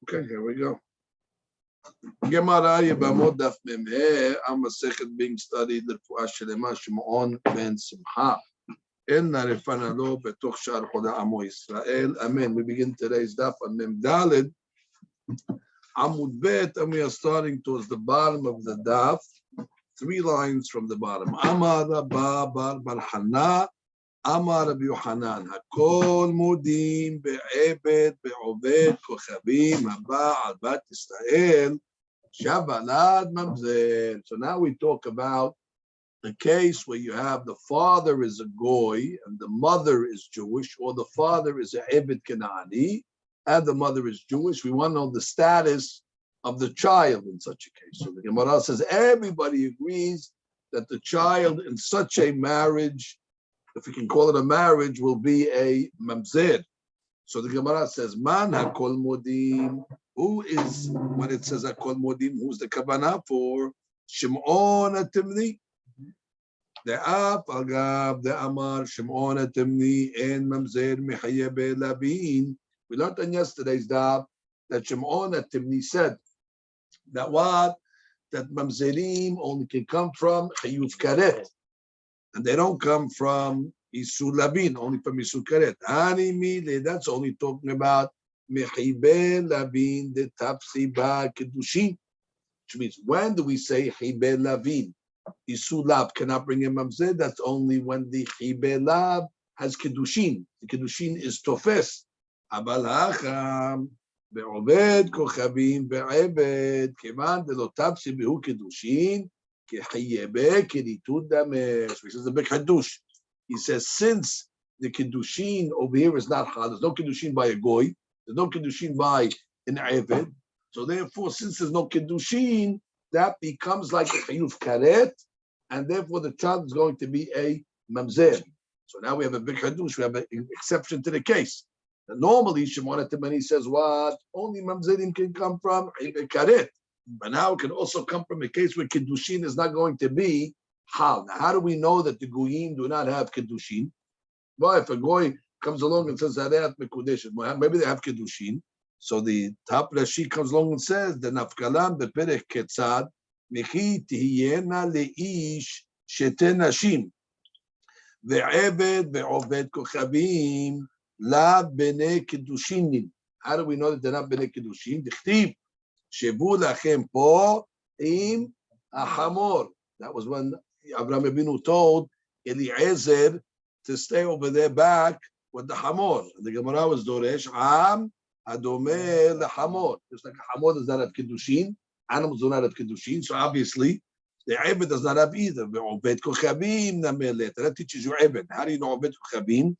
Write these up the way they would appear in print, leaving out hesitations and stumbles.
Okay, here we go. Gemara Yevamot Daf Masechet being studied L'Refuah Shelema Shimon ben Simcha. Inna Rifana Lo Betoch Shar Choda Amo Yisrael. Amen. We begin today's Daf on Mem Daled Amud Bet, and we are starting towards the bottom of the Daf. 3 lines from the bottom. Amar Rabba Bar Bar Hana. Amar Rabbi Yohanan, Hakol Mudim be'ebed be'oved kochavim haba al bat Yisrael shabalad mamzer. So now we talk about the case where you have the father is a goy and the mother is Jewish, or the father is a ebed Kenani and the mother is Jewish. We want to know the status of the child in such a case. So the Gemara says everybody agrees that the child in such a marriage, if we can call it a marriage, will be a mamzer. So the Gemara says, Man hakol modim. Who is, when it says hakol modim, who's the kavanah for? Shimon atimni. The ap agab the amar Shimon atimni en mamzer mechayebe labin. We learned on yesterday's daf that Shimon atimni said that what? That mamzerim only can come from chayuv karet. And they don't come from Isur Labin, only from Isur Karet. That's only talking about Mechibe Labin de Tapsi Ba Kedushin. Which means, when do we say Chibe Labin? Isur Lab cannot bring in Mamzer. That's only when the Chibe Lab has Kedushin. The Kedushin is Tofes. Abal Hacham, Be'oved Kochavim Be'ebed, Kevan de Lo Tapsi Behu Kedushin, which is the big hadush. He says, since the kiddushin over here is not hal, there's no kiddushin by a goy, there's no kiddushin by an eved. So therefore, since there's no kiddushin, that becomes like a chayuv karet, and therefore the child is going to be a mamzer. So now we have a big hadush. We have an exception to the case. And normally, Shimon HaTimani says, what? Only mamzerim can come from karet. But now it can also come from a case where Kiddushin is not going to be hal. Now, how do we know that the Goyim do not have Kiddushin? Well, if a Goy comes along and says, maybe they have Kiddushin. So the top Rashi comes along and says, the Nafkalam beperech ketzad, Mechi tihiyena leish shete nashim, ve'eved ve'oved kochavim, la bene Kiddushin. How do we know that they're not bene Kiddushin? Dichtiv. Shevu lachem po im ahamor. That was when Abraham Abinu told Eliezer to stay over there back with the hamor. And the Gemara was doresh am adomer lehamor. Just like a hamor does not have kiddushin, animals do not have kiddushin. So obviously the eved does not have either. Ve'oved kochavim namelet. That teaches you eved. How do you know oved kochavim?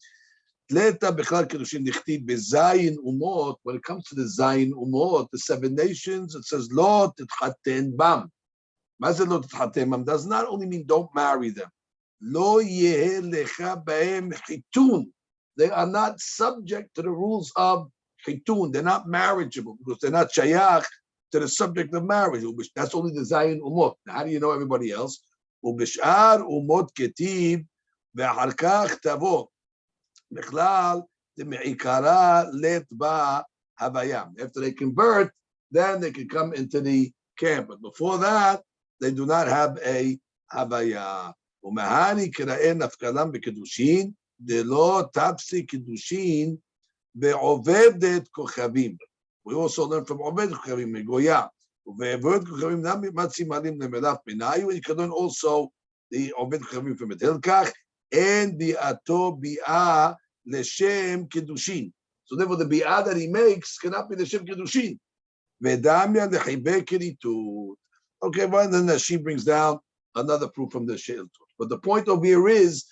Leta bechal kiddushin dichtiv bezayin umot. When it comes to the zayin umot, the 7 nations, it says lo titchaten bam. Mazal lo titchaten bam does not only mean don't marry them. Lo yeh lecha bahem chitun. They are not subject to the rules of chitun. They're not marriageable because they're not shayach to the subject of marriage. That's only the zayin umot. How do you know everybody else? Ubishar umot ketiv ve'achar kach tavo. After they convert, then they can come into the camp. But before that, they do not have a havaya. We also learn from Oved Kochavim Megoya. You can learn also the Oved Kochavim from Hilkach. And bi'ato bi'ah leshem kiddushin. So therefore, the bi'ah that he makes cannot be leshem kiddushin. Vedamya lechibe kiritut. Okay, well, then she brings down another proof from the sheil. But the point over here is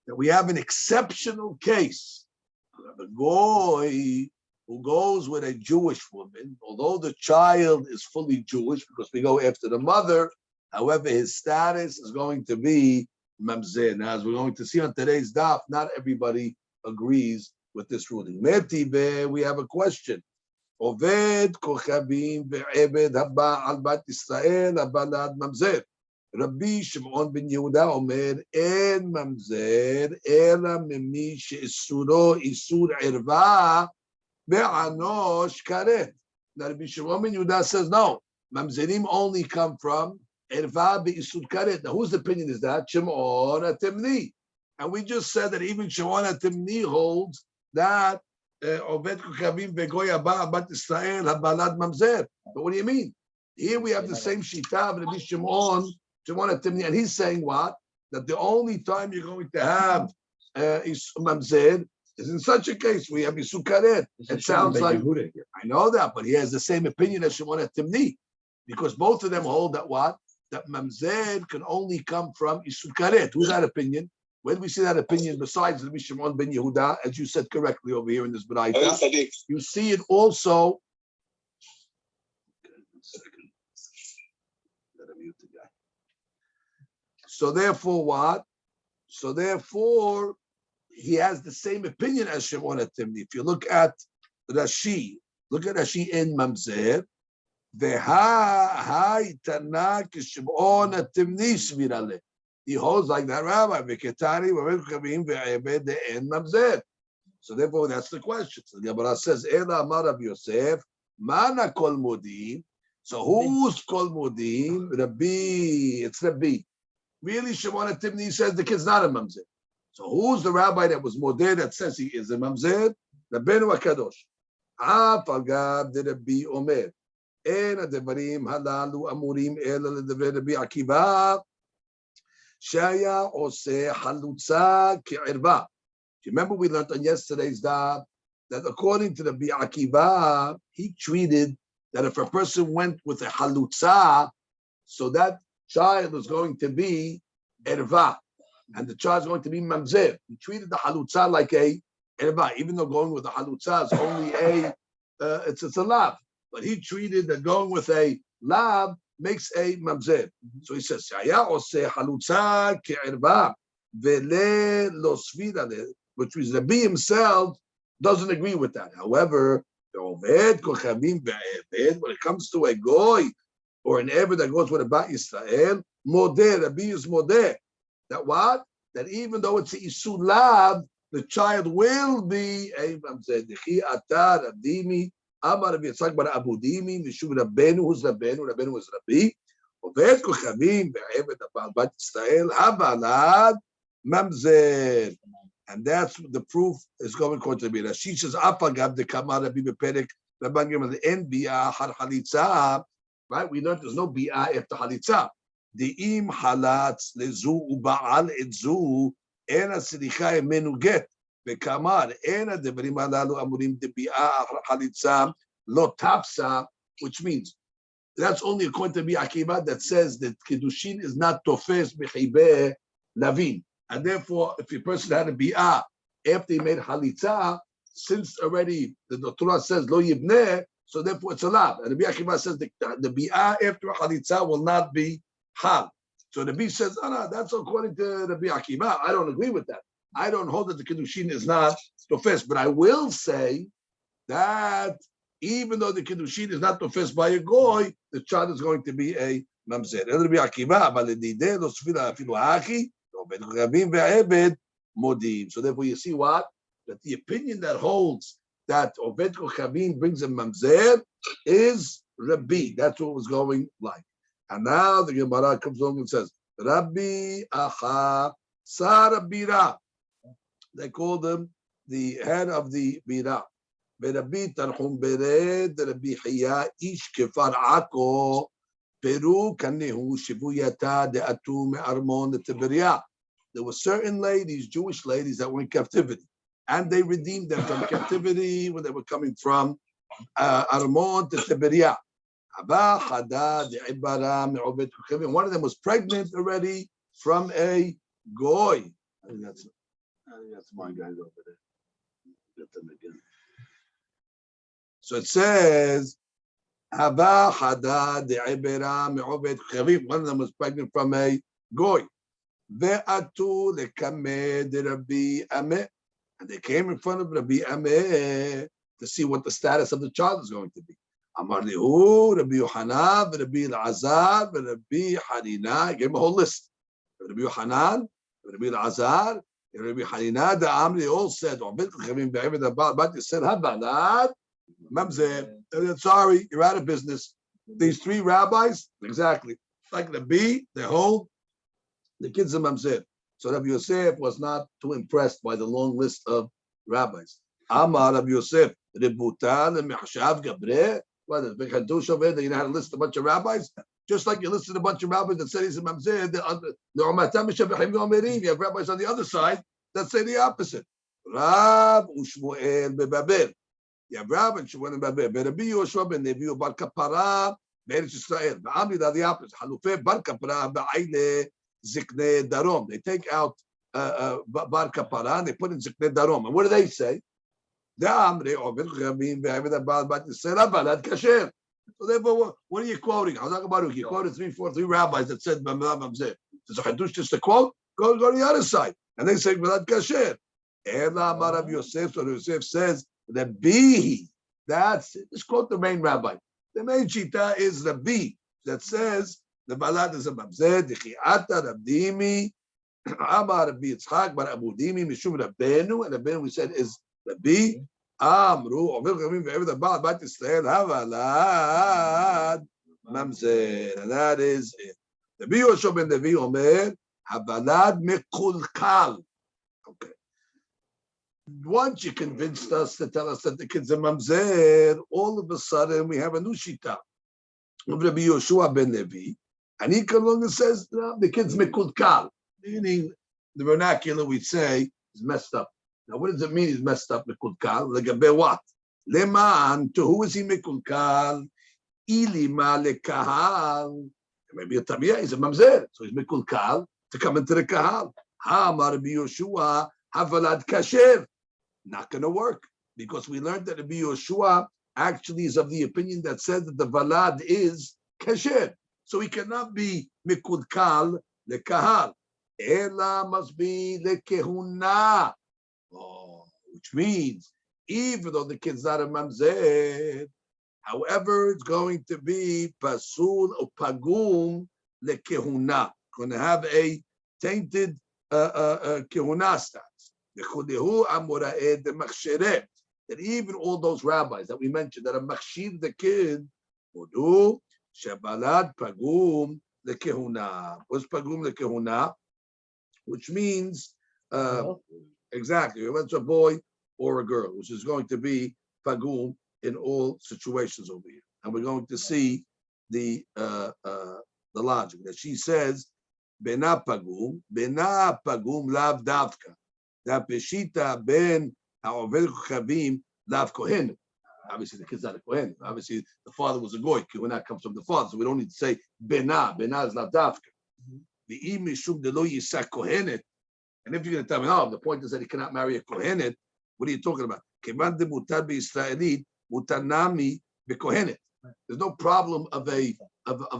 that we have an exceptional case. The goy who goes with a Jewish woman, although the child is fully Jewish because we go after the mother, however, his status is going to be mamzer. Now, as we're going to see on today's daf, not everybody agrees with this ruling. Metibe, we have a question. Oved kochavim ve'ebed haba al bat Yisrael abalad mamzer. Rabbi Shimon ben Yehuda omer en mamzer ela memi she'isuro isur erva ve'anosh karet. Now Rabbi Shimon ben Yehuda says no. Mamzerim only come from erva be'isud karet. Now whose opinion is that? Shimon HaTimni. And we just said that even Shimon HaTimni holds that Oved Kochavim ve'goy haba bat Israel habalad mamzer. But what do you mean? Here we have the same shita of Rabbi Shimon HaTimni, and he's saying what? That the only time you're going to have mamzer is in such a case we have Isud Karet. It sounds like I know that, but he has the same opinion as Shimon HaTimni, because both of them hold that what? That mamzer can only come from Isud Karet. Who's that opinion? Where do we see that opinion besides Rabbi Shimon ben Yehuda, as you said correctly over here in this Baraita? You see it also. So therefore, what? So therefore, he has the same opinion as Shimon HaTimni. If you look at Rashi in Mamzer, he holds like that rabbi. So therefore, that's the question. So the Gemara says, "Ela amar Rabbi Yosef, mana kol modim." So who's kol modim? Rabbi. It's Rabbi. Really, Shimon HaTimni says the kid's not a mamzer. So who's the rabbi that was modeh that says he is a mamzer? Rabbeinu HaKadosh. Agav de Rabbi Omer. En advarim halalu amurim ela ledvrei Rabbi Akiva. Shaya ose halutza ke'irva. Remember we learned on yesterday's daf that according to the Rabbi Akiva, he treated that if a person went with a halutza, so that child is going to be erva, and the child is going to be mamzer. He treated the halutza like a erva, even though going with the halutza is only it's a lab, but he treated that going with a lab makes a mamzer. So he says, "Shaya ose halutza ke'erva vele lo svira," which means Rabbi himself doesn't agree with that. However, when it comes to a goy or an eved that goes with a bat Yisrael, modeh, Rabbi is modeh. That what? That even though it's a isud lab, the child will be a mamzer. Dechi atar adimi amar Rabbi Yitzchak bar Abudimi mishum Rabbeinu. Who's Rabbeinu? Rabbeinu is Rabbi. Oved kochavim ve'eved abal bat Yisrael habalad mamzer. And that's the proof is going to be. Rashi says, "Apagav de kamar Rabbi beperek Rabban Gimel en bi'ah har halitza." Right? We learned there's no bi'ah after halitza. De'im halatz lezu u'ba'al etzu ena siricha emenu get bekamar ena devrim halalu amurim de bi'ah har halitza lo tapsa, which means that's only according to Rabbi Akiva that says that kiddushin is not tofes b'chibeh lavin. And therefore, if a person had a bi'ah after he made halitza, since already the Torah says lo yibneh, so therefore it's allowed. And Rabbi Akiva says the bi'ah after halitza will not be hal. So the Rabbi says, no, that's according to Rabbi Akiva. I don't agree with that. I don't hold that the kiddushin is not tofes, but I will say that even though the kiddushin is not tofes by a goy, the child is going to be a mamzer. And Rabbi Akiva, balidideh lo sfila afilu haki. So therefore you see what? That the opinion that holds that Oved Kochavim brings a mamzer is Rabbi. That's what was going like. And now the Gemara comes along and says, Rabbi Acha Sar Bira. They call them the head of the Bira. Rabbi Tarhum Bered, Rabbi Hiya Ish Kefar Ako, Peru Kanehu Shivuyata de Atu Me Armon de Tiberia. There were certain ladies, Jewish ladies, that were in captivity, and they redeemed them from captivity when they were coming from Armon to Tiberia. One of them was pregnant already from a goy. I think that's my guys over there. Get them again. So it says, one of them was pregnant from a goy. And they came in front of Rabbi Ameh to see what the status of the child is going to be. Amar Lihu, Rabbi Yohanan, Rabbi Elazar, Rabbi Hanina. He gave him a whole list. Rabbi Yohanan, Rabbi Elazar, Rabbi Hanina, the Amri all said, said, Mamzer. Sorry, you're out of business. These three rabbis, exactly. Like the B, they hold the kids of Mamzer. So Rabbi Yosef was not too impressed by the long list of rabbis. Amar Rabbi Yosef, Rebutan and Mehshav Gabre. What is the Hadush over there? You know how to list a bunch of rabbis? Just like you listed a bunch of rabbis that said he's a Mamzer, you have rabbis on the other side that say the opposite. Rab Ushmuel Bebabel. You have Rab and Shmuel and Babel. Rabbi Yoshua ben Nevi Bar Kapara, Beretz Israel. Amri the opposite. Halufe Bar Kapara Ba'ile Zikne Darom. They take out Bar Kapara and they put in Zikne Darom. And what do they say? So therefore, what are you quoting? I'm talking about you quoted three rabbis that said Mamzer. Does a Hadush just a quote? Go to the other side. And they say Balad Kasher. Ela Marav Yosef, so Yosef says the B. That's it. Just quote the main rabbi. The main shita is the B that says the Balad is a Mamzer, Dichiata, Rabdimi, Amar Rabbi Yitzchak, Bar Abudimi, Mishum Rabbenu, and Rabbenu we said is the B. Amru, Ovel Kavim, Ve'ev the Baal, Bat Yisrael, Havalad, Mamzer. And that is it. The B Yoshua ben Levi Omer, Havalad Mekulkal. Okay. Once you convinced us to tell us that the kids are Mamzer, all of a sudden we have a new shita of Rabbi Yoshua ben Levi, and he comes along and says, no, the kids Mekulkal, meaning the vernacular we say is messed up. Now, what does it mean he's messed up, Mekulkal? Legabe what? Leman, to who is he Mekulkal? Ilima lekahal. Maybe a Tabiyah, he's a Mamzer, so he's Mekulkal to come into the Kahal. Ha'amar Rabbi Yoshua, Havalad Kasher. Not going to work, because we learned that Rabbi Yoshua actually is of the opinion that says that the Valad is Kasher. So he cannot be Mekulkal lekahal. Ela must be lekehuna. Which means, even though the kid's not a mamzer, however, it's going to be pasul or pagum lekehuna. Going to have a tainted kehuna status. That even all those rabbis that we mentioned that are machshir the kid, udu shabalad pagum lekehuna. What's pagum lekehuna? Which means exactly, whether it's a boy or a girl, which is going to be pagum in all situations over here. And we're going to see the logic that she says, bena pagum lav davka. That peshita ben ha'ovel chavim lav kohen. Obviously, the kid's not a kohen. Obviously, the father was a goy. Kohena comes from the father, so we don't need to say bena. Bena is lav davka. The imishum de lo yisak kohenet. And if you're going to tell me, oh, the point is that he cannot marry a kohenet, what are you talking about? Kevan de mutar be-Israelit, mutar nami be-kohenet. There's no problem of a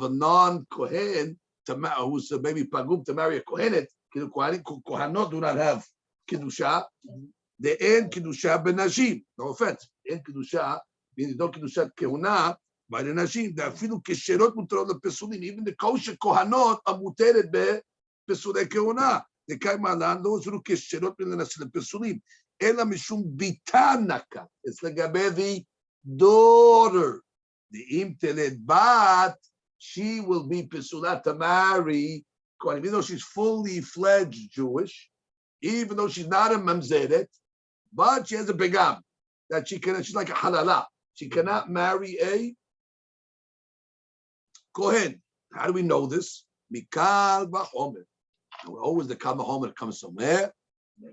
non-kohen who's maybe pagum to marry a kohenet. Kohanot do not have kedusha. They end kedusha ben-nashim. No offense. End kedusha means no kedusha kehuna by the nashim. They afilu kesherot mutarot lepesulim. Even the kosher kohanot are muteret be-pesulei kehuna. The Kaimalan, those who kesherot in the Pesulim, Ela Mishum Bitanaka. It's like the daughter. The Imtelet Bat, she will be Pesulat to marry, even though she's fully fledged Jewish, even though she's not a Mamzeret, but she has a Begam that she's like a Halala. She cannot marry a Kohen. How do we know this? Mikal Bachomer. Always the Kal Vachomer comes somewhere.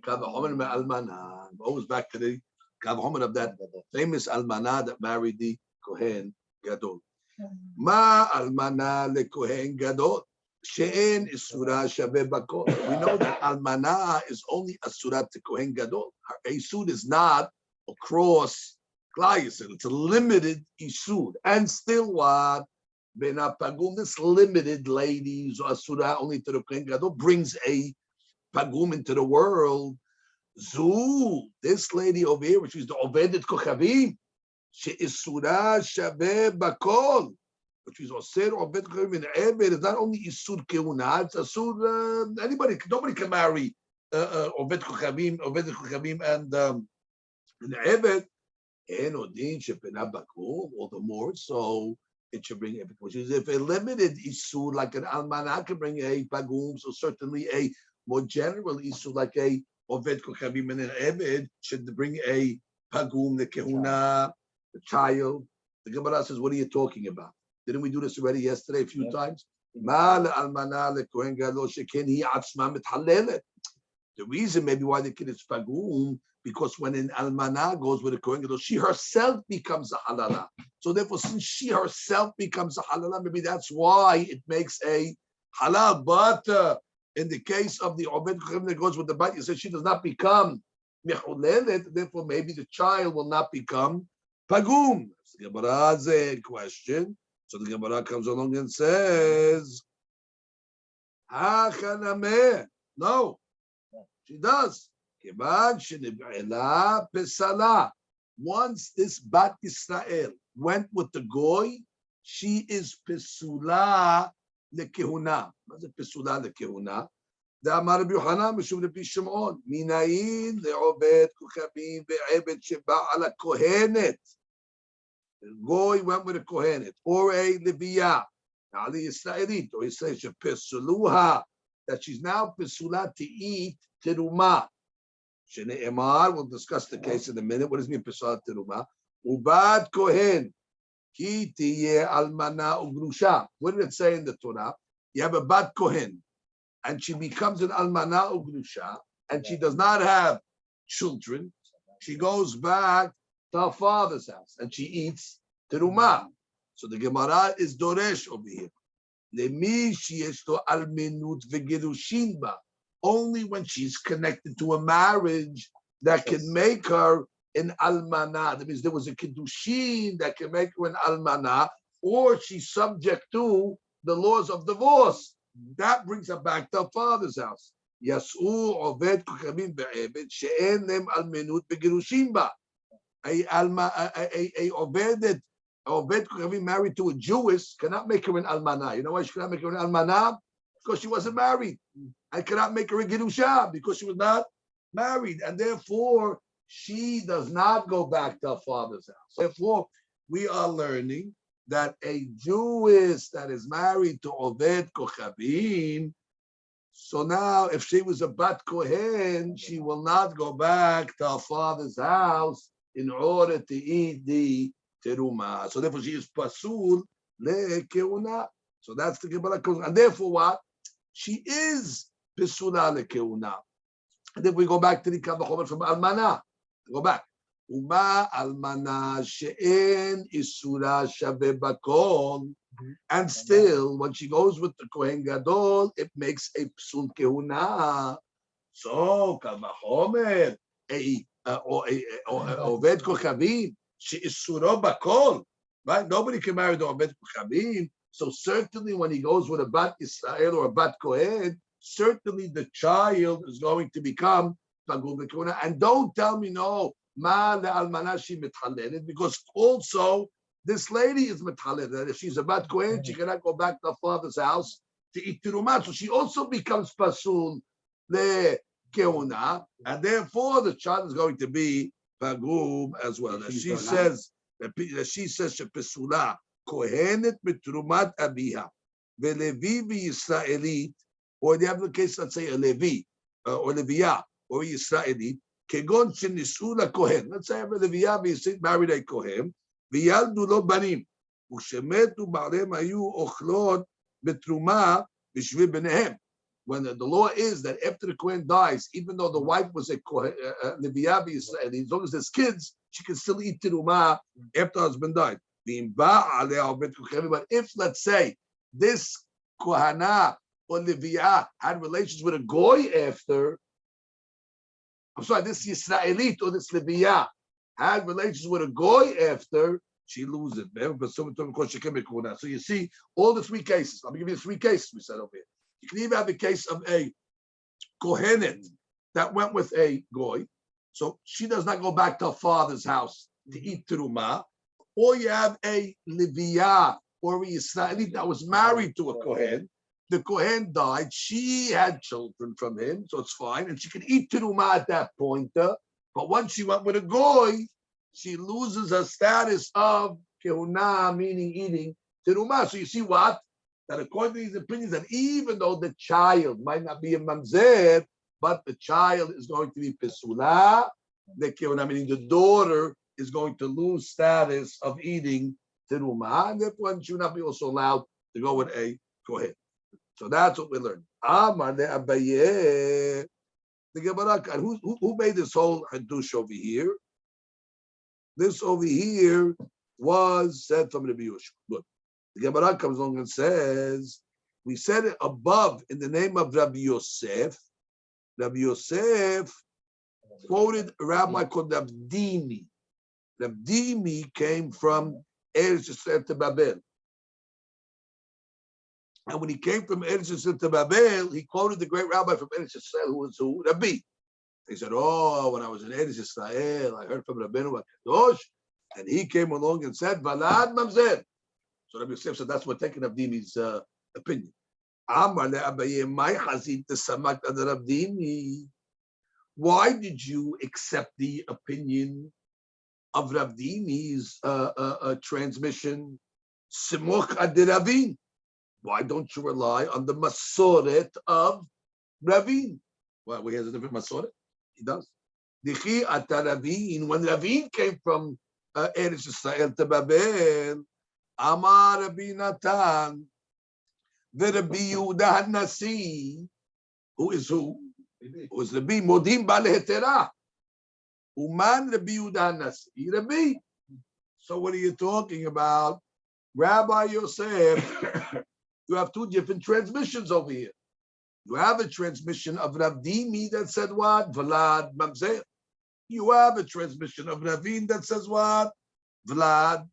Kal Vachomer Almana. Always back to the Kal Vachomer of that famous Almana that married the Kohen Gadol. Ma Almana le Kohen Gadol. She'en Isura Shaveh Bakol. We know that Almana is only a surat to Kohen Gadol. Her Isud is not across Klal Yisrael. It's a limited Isud. And still what? Bena Pagum, this limited ladies or Asura only to the Kohen Gadol brings a Pagum into the world. Zu, this lady over here, which is the Ovedet Kochavim, she is Surah Shaveh Bakol, which is Oser Ovedet Kochavim in Eved. It's not only Isur Keuna, it's Asur, nobody can marry Ovedet Kochavim and in Eved. All the more so it should bring, which is if a limited isur like an almanah can bring a pagum, so certainly a more general isur like a oved kochavim and an ebed should bring a pagum, the kehuna, the child. The Gemara says, what are you talking about? Didn't we do this already yesterday a few times? The reason maybe why the kid is pagum, because when an almanah goes with a kohen gadol, she herself becomes a halala. So therefore, since she herself becomes a halala, maybe that's why it makes a halal. But in the case of the obed kohen that goes with the bat, you said she does not become mechulelet. Therefore, maybe the child will not become pagum. The Gemara has a question. So the Gemara comes along and says, no, she does. Once this Bat Israel went with the Goy, she is Pesula lekehuna. What's it Pesula lekehuna? The Amar Rabbi Yochanan Mishum Rabbi Shimon Minayin le'obed kuchabim ve'ebed sheba ala kohenet. The Goy went with a kohenet or a Leviah. Now the Israelite or he says Pesuluha, that she's now Pesula to eat teruma. Shene'emar, we'll discuss the case in a minute. What does it mean, Pesach Teruma? Ubad Kohen, ki tiye almana ugrusha. What did it say in the Torah? You have a Bat Kohen, and she becomes an almana ugrusha, and she does not have children. She goes back to her father's house, and she eats teruma. So the Gemara is doresh over here. Lemi sheyesh to almenut v'gerushin ba. Only when she's connected to a marriage that can make her an almanah. That means there was a kiddushin that can make her an almanah, or she's subject to the laws of divorce. That brings her back to her father's house. Yasu oved kuchabim be'ebed she'en lem almenut begerushin ba. A oved kuchabim married to a Jewess cannot make her an almanah. You know why she cannot make her an almanah? Because she wasn't married. I cannot make her a Gerusha because she was not married. And therefore, she does not go back to her father's house. Therefore, we are learning that a Jewess that is married to Oved Kochavim, so now if she was a Bat Kohen, she will not go back to her father's house in order to eat the teruma. So therefore, she is Pasul le Keuna. So that's the Gemara. And therefore, what? She is Pesula lekeuna. And then we go back to the Kavachomer from Almana. Go back. Uma Almana she'en isura shabe bakol. And still, when she goes with the Kohen Gadol, it makes a Psul Kehuna. So, Kavachomer, Oved Kochavim, she is Suro bakol. Right? Nobody can marry the Oved Kochavim. So certainly when he goes with a Bat Israel or a Bat Kohen, certainly the child is going to become Pagum Bekuna. And don't tell me, no, Ma le'almanashi mitchaledet, because also this lady is mitchaledet. If she's a Bat Kohen, she cannot go back to her father's house to eat tirumah. So she also becomes Pasul le'keuna. And therefore the child is going to be Pagum as well. She says, Pesula. Kohenet betrumat abiha, veLevi v'Yisraelit, or they have the case, let's say a Levi or Leviah or Yisraelit, kegon shenisu laKohen. Let's say a Leviah married a Kohen, v'yaldu lo banim, u'shemetu ba'aleim hayu ochlot betruma b'shvi b'nehem. When the law is that after the Kohen dies, even though the wife was a Leviah v'Yisraelit, as long as there's kids, she can still eat teruma after her husband died. But if, let's say, this Kohana or Leviah had relations with a Goy after, I'm sorry, this Yisraelite or this Leviah had relations with a Goy after, she loses it. So you see, all the three cases, let me give you three cases we said over here. You can even have the case of a Kohenet that went with a Goy, so she does not go back to her father's house to eat teruma. Or you have a Leviah or a Yisraelite that was married to a Kohen. The Kohen died. She had children from him, so it's fine. And she can eat teruma at that point. But once she went with a Goy, she loses her status of kehuna, meaning eating, teruma. So you see what? That according to these opinions, that even though the child might not be a mamzer, but the child is going to be pesula, the kehuna, meaning the daughter is going to lose status of eating teruma, and therefore she will not be also allowed to go with a kohen. So that's what we learned. Amar de Abaye. The Gemara, who made this whole hadush over here? This over here was said from Rabbi Yoshua. Look, the Gemara comes along and says, we said it above in the name of Rabbi Yosef. Rabbi Yosef quoted a rabbi called Rabdimi. Rabdimi came from Eretz Yisrael to Babel. And when he came from Eretz Yisrael to Babel, he quoted the great rabbi from Eretz Yisrael, who was who? Rabbi. He said, oh, when I was in Eretz Yisrael, I heard from Rabbeinu HaKadosh, and he came along and said, Valad Mamzer. So Rabbi Yosef said, that's what taking Rabdimi's opinion. Why did you accept the opinion of Rabdimi's transmission? Simuch ad Ravin. Why don't you rely on the Masoret of Ravin? Well, he has a different Masoret. He does. Dichi ata Ravin. When Ravin came from Eretz Yisrael to Babel, Amar Rabbi Natan, the Rabbi Yehuda Nasi, who is who? Who is Rabbi Modim Bal Hetera? Uman Rabbi Yehuda Nasi, Rabbi. So what are you talking about? Rabbi Yosef, you have two different transmissions over here. You have a transmission of Ravdimi that said what? Vlad Mamzer. You have a transmission of Ravin that says what? Vlad.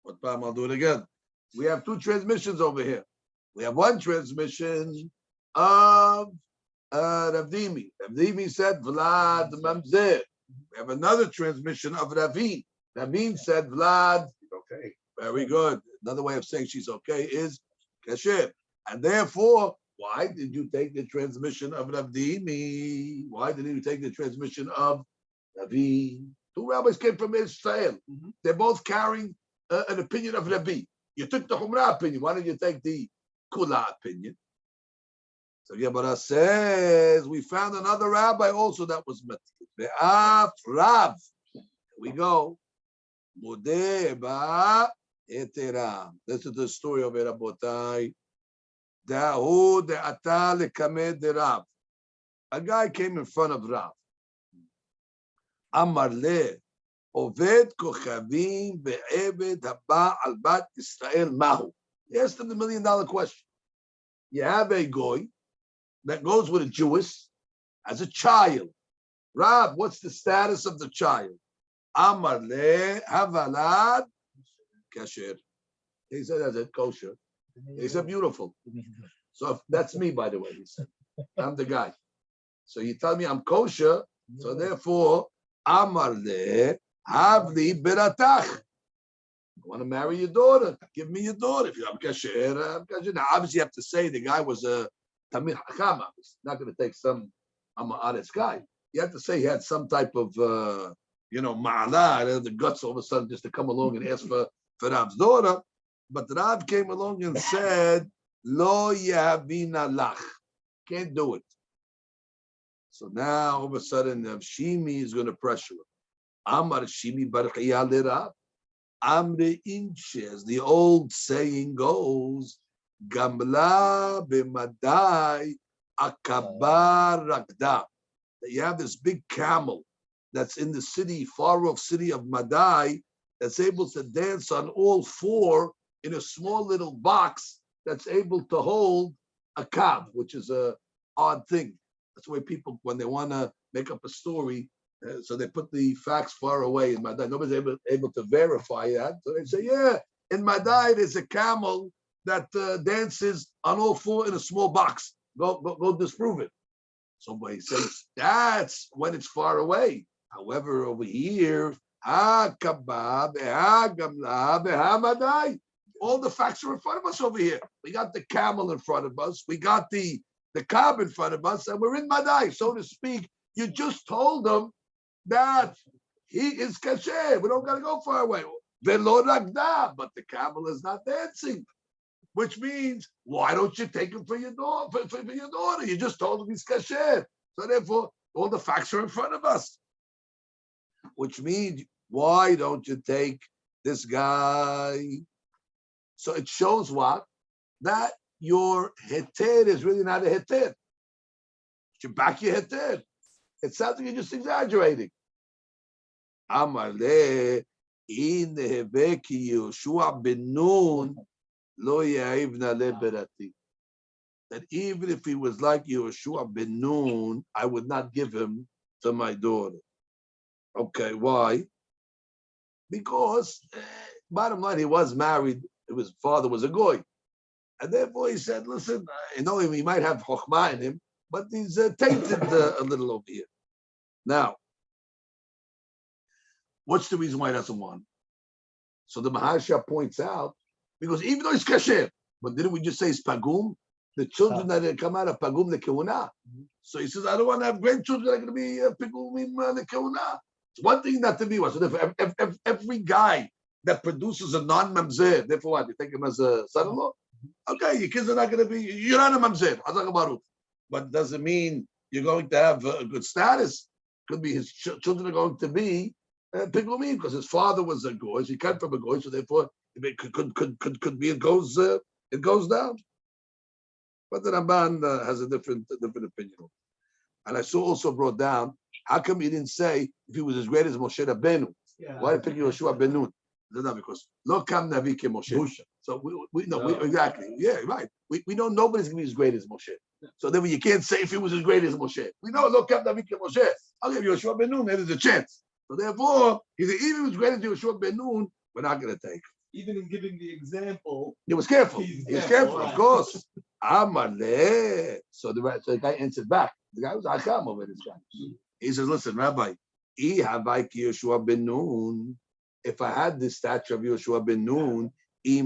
What time? I'll do it again. We have two transmissions over here. We have one transmission of Ravdimi. Ravdimi said Vlad Mamzer. We have another transmission of Ravin. Ravin said Vlad. Okay, very good. Another way of saying she's okay is kasher. And therefore, why did you take the transmission of Ravdimi? Why didn't you take the transmission of Ravin? Two rabbis came from Israel. They're both carrying an opinion of Rabbi. You took the Humrah opinion. Why didn't you take the Kula opinion? So Yevamos says, we found another rabbi also that was Matkid. Be'af Rav. Here we go. Mudeba Eteram. This is the story of Rabotai. Dahu de'ata lekamed de Rav. A guy came in front of Rav. Amar le Oved kochavim be'eved haba al bat Israel mahu. He asked him the $1 million question. You have a goy that goes with a Jewess as a child. Rav, what's the status of the child? Amar le havalad kasher. He said, as a kosher. He said, beautiful. So that's me, by the way, he said. I'm the guy. So you tell me I'm kosher, so therefore, Amar le havli beratach. I want to marry your daughter. Give me your daughter. If you're kasher, I'm kasher. Now, obviously, you have to say the guy was a Tamil Hakam. He's not going to take some Amaretz guy. You have to say he had some type of, ma'ala, the guts all of a sudden just to come along and ask for Rav's daughter. But Rav came along and said, Lo yavina lach. Can't do it. So now, all of a sudden, Shimi is going to pressure him. Amar Shimi bar Chaya le Rav. Amre inche, as the old saying goes, Gamla b'madai akabar rakda. You have this big camel that's in the city, far off city of Madai, that's able to dance on all four in a small little box that's able to hold a cab, which is a odd thing. That's the way people, when they want to make up a story, so they put the facts far away in Madai. Nobody's able to verify that. So they say, yeah, in Madai there's a camel that dances on all four in a small box. Go disprove it. Somebody says that's when it's far away. However, over here, all the facts are in front of us over here. We got the camel in front of us. We got the cob in front of us, and we're in Madai, so to speak. You just told him that he is kasher. We don't got to go far away. Velo ragda, but the camel is not dancing, which means why don't you take him for your daughter? For your daughter, you just told him he's kasher. So therefore, all the facts are in front of us. Which means why don't you take this guy? So it shows what? That your heter is really not a heter. You back your heter. It sounds like you're just exaggerating. Amaleh in Hebeki Yoshua ben Nun lo yaivna leberati. That even if he was like Yoshua ben Nun, I would not give him to my daughter. Okay, why? Because bottom line, he was married. His father was a goy, and therefore he said, "Listen, he might have chokhmah in him, but he's tainted a little over here." Now, what's the reason why he doesn't want? So the Maharsha points out, because even though he's kasher, but didn't we just say it's pagum? The children that come out of pagum lekehuna. So he says, I don't want to have grandchildren that are going to be pagumim lekehuna. It's one thing not to be one. So therefore, every guy that produces a non-mamzer, therefore what? You take him as a son-in-law? Okay, your kids are not going to be, you're not a mamzer. But it doesn't mean you're going to have a good status. Could be his children are going to be pigumim because his father was a goy, so he came from a goy, so therefore it could be it goes down. But the Ramban has a different opinion. And I saw also brought down, how come he didn't say if he was as great as Moshe Rabbeinu? Yeah. Why did he pick Yoshua ben Nun? No, because lo kam navi ke Moshe. So we exactly. Yeah, right. We know nobody's gonna be as great as Moshe. So then you can't say if he was as great as Moshe. We know lo kam navi ke Moshe. I'll give Yoshua ben Nun, there's a chance. So therefore, even if he was great as Yoshua ben Nun, we're not gonna take. Even in giving the example, he was careful. He was careful, right. Of course. Elmaleh. So the guy answered back. The guy was Acham over this guy. He says, listen, Rabbi, if I had the stature of Yoshua ben Nun, if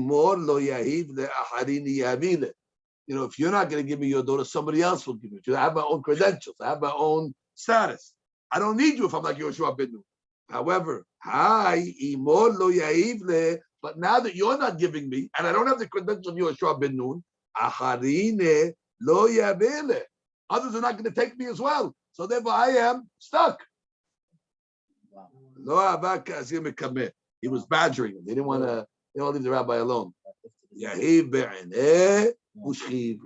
you're not going to give me your daughter, somebody else will give it. I have my own credentials. I have my own status. I don't need you if I'm like Yoshua ben Nun. However, but now that you're not giving me, and I don't have the credentials of Yoshua ben Nun, others are not going to take me as well. So therefore I am stuck. Wow. He was badgering him. He didn't want to leave the rabbi alone. He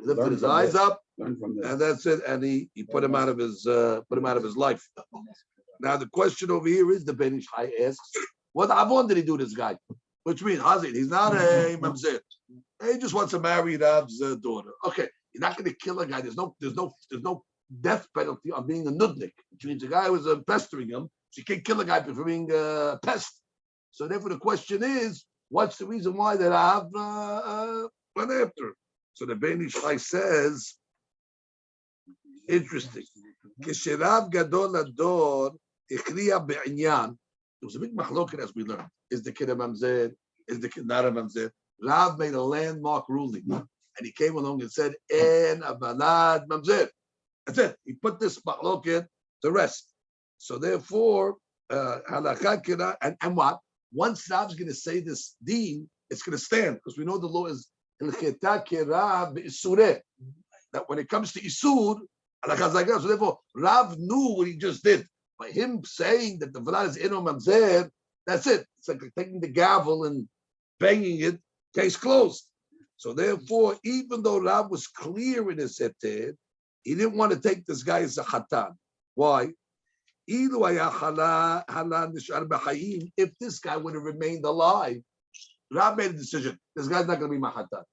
lifted his eyes up, and that's it. And he put him out of his life. Now the question over here is, the Ben Ish Chai asks, what avon did he do to this guy? Which means Hazid, he's not a mamzer. He just wants to marry Rav's daughter. Okay, you're not going to kill a guy. There's no death penalty on being a nudnik, which means the guy was pestering him. So you can't kill a guy for being a pest. So therefore the question is, what's the reason why that Rav went after? So the Ben Ish Chai says, interesting. Kesherav gadol ador ichriya be'inyan. There was a big machloket as we learned. Is the kid a mamzer? Is the kid not a mamzer? Rav made a landmark ruling, and he came along and said, "En abalad mamzer." That's it. He put this machloket to rest. So therefore, halakha kira, and what? Once Rav's going to say this deen, it's going to stand because we know the law is hilcheta kira be'isure. That when it comes to isur, halakha like that. So therefore, Rav knew what he just did. By him saying that the vlad is eno mamzer, that's it. It's like taking the gavel and banging it, case closed. So therefore, even though Rav was clear in his heter, he didn't want to take this guy as a chatan. Why? If this guy would have remained alive, Rav made a decision. This guy's not going to be my chatan.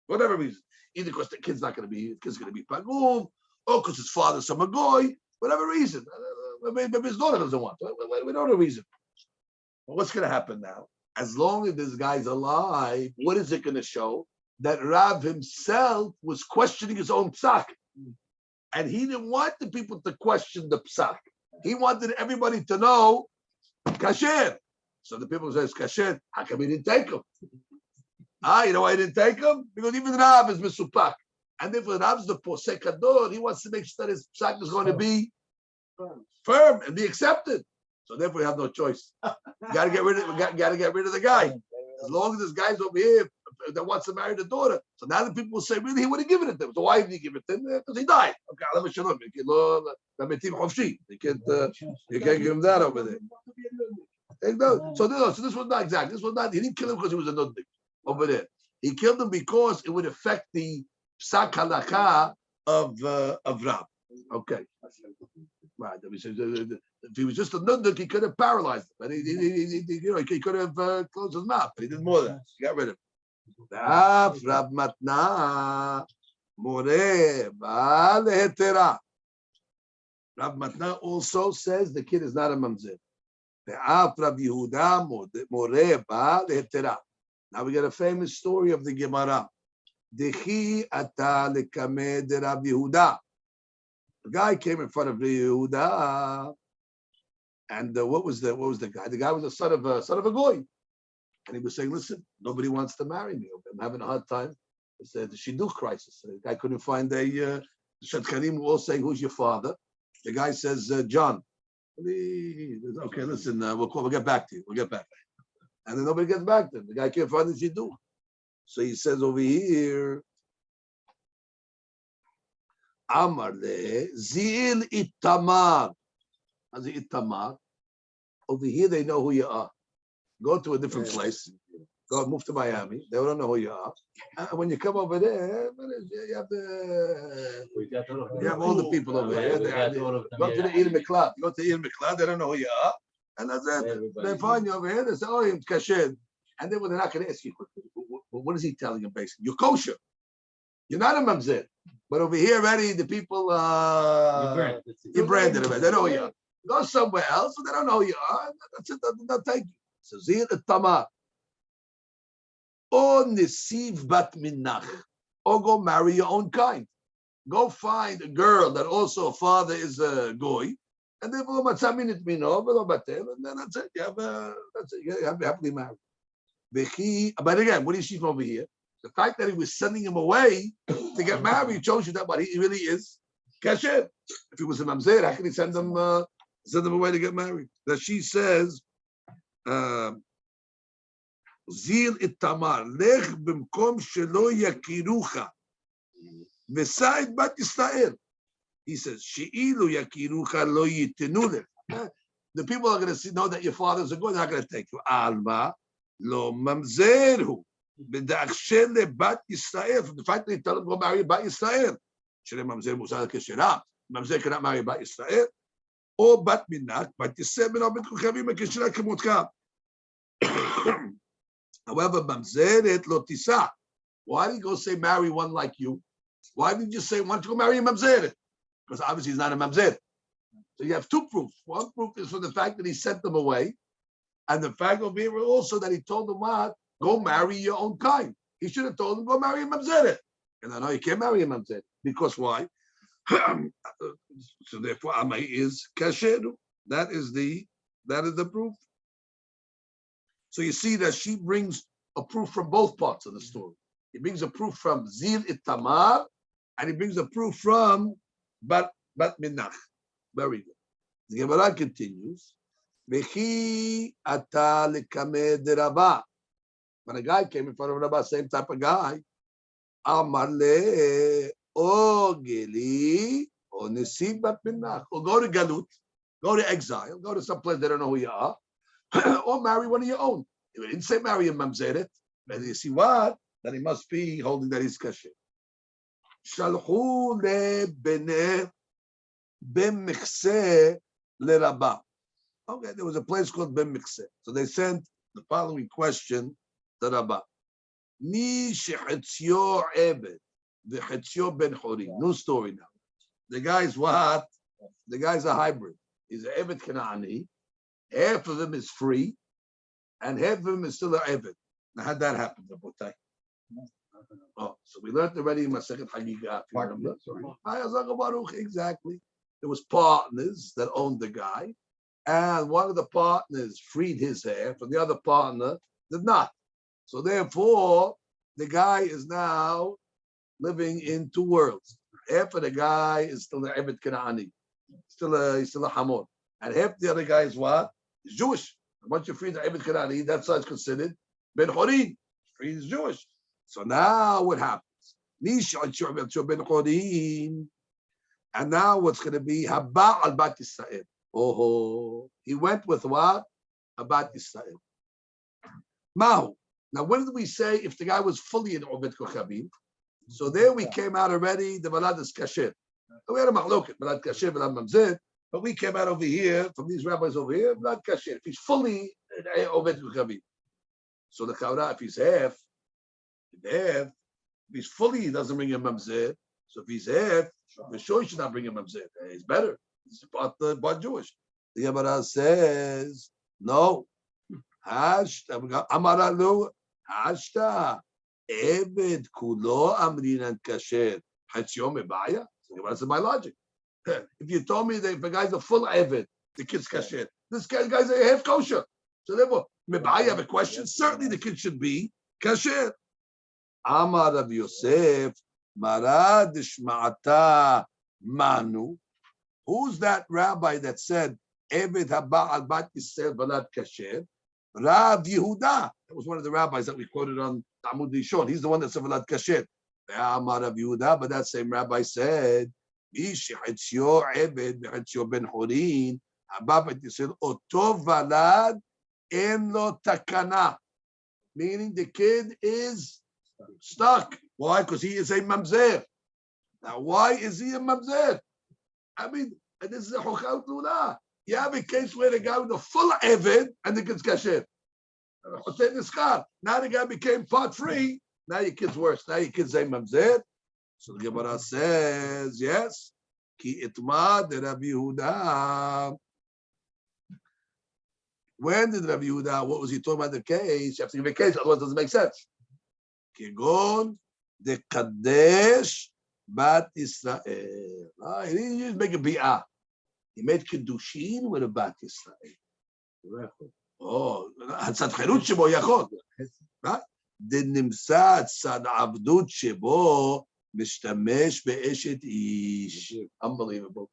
Whatever reason. Either because the kid's going to be pagum, or because his father's some goy, whatever reason. Maybe his daughter doesn't want. We don't know the reason. But what's going to happen now? As long as this guy's alive, what is it going to show? That Rav himself was questioning his own psak. And he didn't want the people to question the psak. He wanted everybody to know kasher. So the people say, kasher, how come he didn't take him? You know why he didn't take him? Because even Rav is misupak. And if Rav's the posek hador, he wants to make sure that his psak is going to be firm and be accepted. So therefore, you have no choice. You got to get rid of. Got to get rid of the guy. As long as this guy's over here that wants to marry the daughter. So now the people will say, really, he would have given it to him. So why did he give it to him? Because he died. Okay, Shalom. You can't give him that over there. So this was not exact. This was not. He didn't kill him because he was a nudnik over there. He killed him because it would affect the psak halakha of Rab. Okay. Right. If he was just a nudnik, he could have paralyzed him. But he could have closed his mouth. But he did more than that. He got rid of him. Daf Rab Matna More Ba Lehetera. Rab Matna also says the kid is not a mamzer. Daf Rab Yehuda More Ba Lehetera. Now we get a famous story of the Gemara. Dechi ata lekame de Rab Yehuda. The guy came in front of Yehuda, and what was the guy? The guy was the son of a goy, and he was saying, "Listen, nobody wants to marry me. I'm having a hard time." He said, "The shidduch crisis." The guy couldn't find the shadchanim were all saying, "Who's your father?" The guy says, "John." Okay, listen, we'll get back to you. We'll get back. And then nobody gets back to him. The guy can't find the shidduch. So he says over here, Amarle, Zil Itamar. How's the Itamar? Over here, they know who you are. Go to a different place. Go move to Miami. They don't know who you are. And when you come over there, you have all the people over here. Go to the Ir Miklat. Go to Ir Miklat. They don't know who you are. And that's it. They find you over here. They say, "Oh, you're kasher." And then when they're not going to ask you, what is he telling them basically? You're kosher. You're not a mamzer. But over here already, the people, you're branded already. They know who you are. Go somewhere else, and they don't know who you are. That's it. They'll take you. So Zir Tamar. Or Nesiv Bat Minnach. Or go marry your own kind. Go find a girl that also a father is a goy. And then and then that's it. That's it. You have to happily married. But again, what do you see from over here? The fact that he was sending him away to get married shows you that what he really is kasher. If he was a mamzer, how can he send them away to get married? That she says, Zil Itamar, Lech b'mkom shelo yakirucha, v'sa'id bat Yisrael. He says, She'ilu yakirucha lo yitenu lech. The people are going to know that your father's a good. They're not going to take you. Alma lo mamzerhu. From the fact that they tell him go marry Bat Yisrael. Mamzer cannot marry Bat Yisrael. Or Bat Minak, Bat Yisrael, however, Mamzeret lo tisa. Why did you go say marry one like you? Why did you say, why don't you go marry a Mamzeret? Because obviously he's not a Mamzeret. So you have two proofs. One proof is for the fact that he sent them away. And the fact over here also that he told them what? Go marry your own kind. He should have told him, go marry a mamzeret. And I know you can't marry a mamzeret. Because why? So therefore, Amai is kasheru. That is the proof. So you see that she brings a proof from both parts of the story. He brings a proof from Zil Itamar, and he brings a proof from Bat Minach. Very good. The Gemara continues. Vechi ata lekame de Rabba. When a guy came in front of Rabba, same type of guy, Amarle, o JELI, o Nesib Bat Minach, or go to Galut, go to exile, go to some place they don't know who you are, or marry one of your own. He didn't say marry a mamzeret, but you see what? That he must be holding that he's kasher. Shalhu le bene ben michse le Rabba. Okay, there was a place called ben michse. So they sent the following question to Rabba. Mi shechetzio ebed, v'chetzio ben chori. New story now. The guy's what? The guy's a hybrid. He's an Eved Kanaani. Half of him is free, and half of him is still an Eved. Now, how'd that happen, Rabotai? Oh, so we learned already in Masechet Hagigah. Exactly. There was partners that owned the guy, and one of the partners freed his half, and the other partner did not. So therefore, the guy is now living in two worlds. Half of the guy is still the Eved Kanaani. still a hamor. And half the other guy is what? He's Jewish. Once you free the Ebed Kanani, that side's considered Ben Horin. Free is Jewish. So now what happens? Nish Ben Horin. And now what's going to be Haba al Bat Yisrael. Oh, he went with what? Abat Yisrael. Mahu. Now, what did we say if the guy was fully in Obed Kochavim? So there we came out already, the Balad is Kasher. We had a Mahloket, Balad Kasher, Balad Mamzed, but we came out over here, from these rabbis over here, Balad Kasher. If he's fully in Obed Kochavim. So the Kaura, if he's half, if he's fully, he doesn't bring him Mamzed. So if he's half, the sure he should not bring him Mamzed. He's better. He's part Jewish. The Gemara says, no. Hashta, Amaralu, Hashta, Ebed Kulo Amrinan Kasher, Hatzio Mebaya. That's my logic. If you told me that if a guy's a full Ebed, the kid's Kasher, this guy's a half kosher. So therefore, Mebaya have a question. Certainly the kid should be Kasher. Amar Rav Yosef, Marad Shma'ata Manu. Who's that rabbi that said, Ebed Haba al Bat Yisrael Balad Kasher? Rav Yehuda. That was one of the rabbis that we quoted on Talmud Rishon. He's the one that said Balad Kasher. Rav Yehuda, but that same rabbi said, Ish Hatzio Ebed Hatzio Ben Horin Haba Bat Yisrael Oto Valad En Lo Takana. Meaning the kid is stuck. Why? Because he is a mamzer. Now, why is he a mamzer? I mean, and this is a Hechal Lula. You have a case where the guy with a full Eved and the kid's kasher. Now the guy became part free. Now your kid's worse. Now your kid's a mamzer. So the Gemara says, yes. Ki itma de Rabbi Yehuda. When did Rabbi Yehuda, what was he talking about the case? You have to give a case, otherwise it doesn't make sense. Kigon de Kadesh Bat Israel. He didn't just make a bi'ah. He made Kiddushin with a Bat Israel. Oh, Tzad Cherut Shebo Yachod. Right? Denimsa Tzad Avdut Shebo Mishtamesh Be'eshet Ish. Unbelievable.